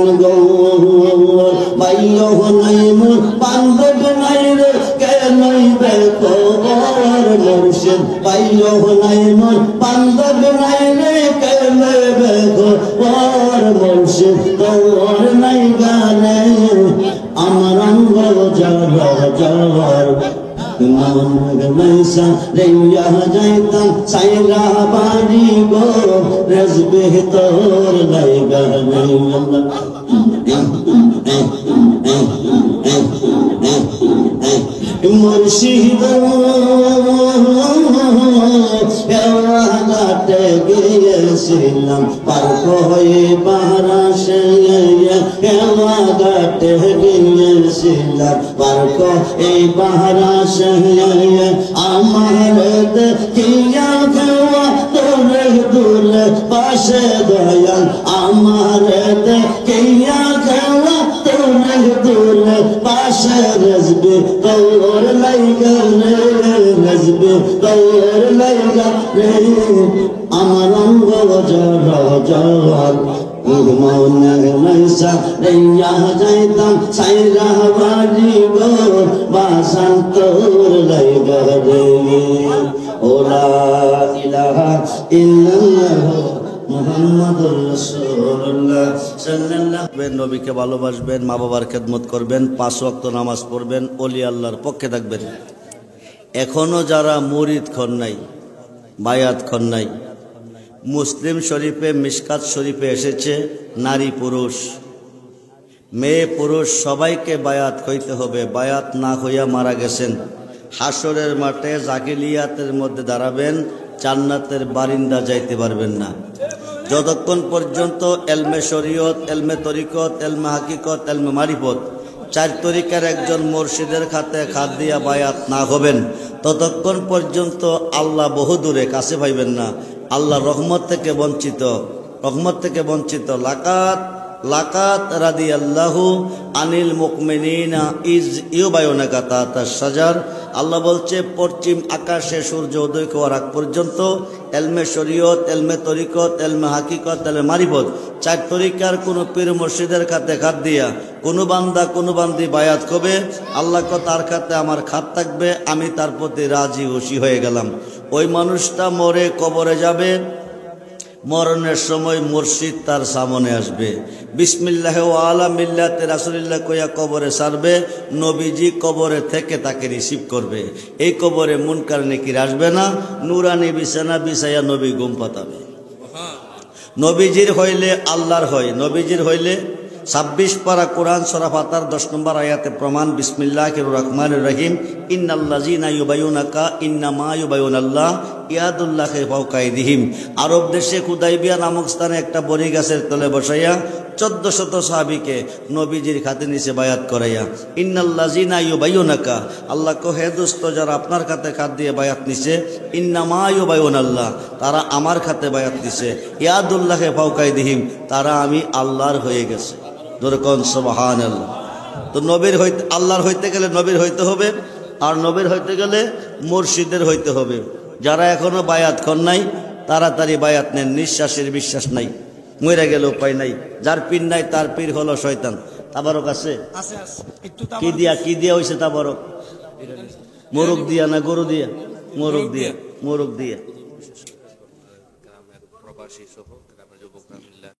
বাইয় নাই মোর বান্ধব নাই রে কে নইবে খবর মুর্শিদ বাইয় নাই মোর বান্ধব নাই রে কে নইবে খবর মুর্শিদ তোর নাই গানে আমার অঙ্গ জর জর মনসা রেয়া যাইতাম সাইরা বাড়ি গো রেজবে তোর লাই গানে মুর্শিদ ঘাটে গিয়েছিলাম পার্ক হয়ে বারাসে ঘাটে গিয়েছিলাম পার্ক এই বারাসে আমার দেখিয়া খাওয়া তোরে দূরে পাশে দয়াল আমার দেখিয়া খাওয়া তোরে দূরে পাশে রেজবে তোর লাইগা রে রেজবে তোর লাইগা রে আমার অঙ্গ জর জর মনে রইসা রেয়া যাইতাম সাইরা বাড়ি গো বাসান তোর লাইগা রে ওলা ইলাহা ইল্লাল্লাহ মুহাম্মাদুর রাসূলুল্লাহ সাল্লাল্লাহু নবীকে ভালোবাসবেন, মা বাবার খেদমত করবেন, 5 ওয়াক্ত নামাজ পড়বেন, ওলি আল্লাহর পক্ষে থাকবেন। এখনো যারা মুরিদ খন নাই, বায়াত খন নাই, মুসলিম শরীফে মিশকাত শরীফে এসেছে নারী পুরুষ মেয়ে পুরুষ সবাইকে বায়াত হইতে হবে। বায়াত না হইয়া মারা গেছেন, হাসরের মাঠে জাকিলিয়াতের মধ্যে দাঁড়াবেন, জান্নাতের বারিন্দা যাইতে পারবেন না। যতক্ষণ পর্যন্ত এলমে শরীয়ত, এলমে তরিকত, এলমে হাকিকত, এলমে মারিফত 4 তরিকার একজন মুর্শিদের খাতে খাত দিয়া বায়াত না হবেন, ততক্ষণ পর্যন্ত আল্লাহ বহু দূরে, কাছে পাইবেন না। আল্লাহ রহমত থেকে বঞ্চিত। লাকাত রাদিয়াল্লাহু আনিল মুকমিনিনা ইজ ইউবায়ুনাকা তাহতা শাজার। আল্লাহ বলছে পশ্চিম আকাশে সূর্য উদয় হওয়ার আগ পর্যন্ত এলমে শরীয়ত, এলমে তরিকত, এলমে হাকিকত, এলমে মারিফত 4 তরিকার কোনো পীর মুর্শিদের খাতে খাত দিয়া কোনো বান্দা কোনো বান্দি বায়াত করবে, আল্লাহ তার খাতে আমার খাত থাকবে, আমি তার প্রতি রাজি খুশি হয়ে গেলাম। ওই মানুষটা মরে কবরে যাবে, মরণের সময় মুর্শিদ তার সামনে আসবে, বিসমিল্লাহ ওয়া আলা মিল্লাতে রাসূলিল্লাহ কইয়া কবরে ছাড়বে, নবীজি কবরে থেকে তাকে রিসিভ করবে। এই কবরে মুনকার নেকির আসবে না, নুরানি বিছানা বিছাইয়া নবী ঘুম পাতাবে। নবীজির হইলে আল্লাহর হয়, নবীজির হইলে 26 পারা কোরআন সূরা ফাতার 10 নম্বর আয়াতে প্রমাণ, বিসমিল্লাহির রহমানির রহিম, ইন্নাল্লাযীনা ইউবায়ুনাকা ইন্নামা ইউবায়ুনাল্লাহ ইয়াদুল্লাহি ফাওকা আইদিহিম। আরব দেশে হুদাইবিয়া নামক স্থানে একটা বড়ি গাছের তলে বসাইয়া 1400 সাহাবীকে নবীজির খাতে নিচে বায়াত করাইয়া, ইন্নাল্লাযীনা ইউবায়ুনাকা, আল্লাহ কহে দোস্ত যারা আপনার খাতে খাত দিয়ে বায়াত নিছে, ইন্নামা ইউবায়ুনাল্লাহ, তারা আমার খাতে বায়াত নিছে, ইয়াদুল্লাহি ফাওকা আইদিহিম, তারা আমি আল্লাহর হয়ে গেছে। যেরকম সুবহানাল্লাহ। তো নবীর হইতে, আল্লাহর হইতে গেলে নবীর হইতে হবে, আর নবীর হইতে গেলে মুর্শিদের হইতে হবে। যারা এখনো বায়াত কর নাই তাড়াতাড়ি বায়াত নেন, নিঃশ্বাসের বিশ্বাস নাই, মরে গেলে উপায় নাই। যার পীর নাই তার পীর হলো শয়তান। তাবারক আছে? কি দিয়া হইছে তাবারক? মোরগ দিয়া না গরু দিয়া? মোরগ দিয়া।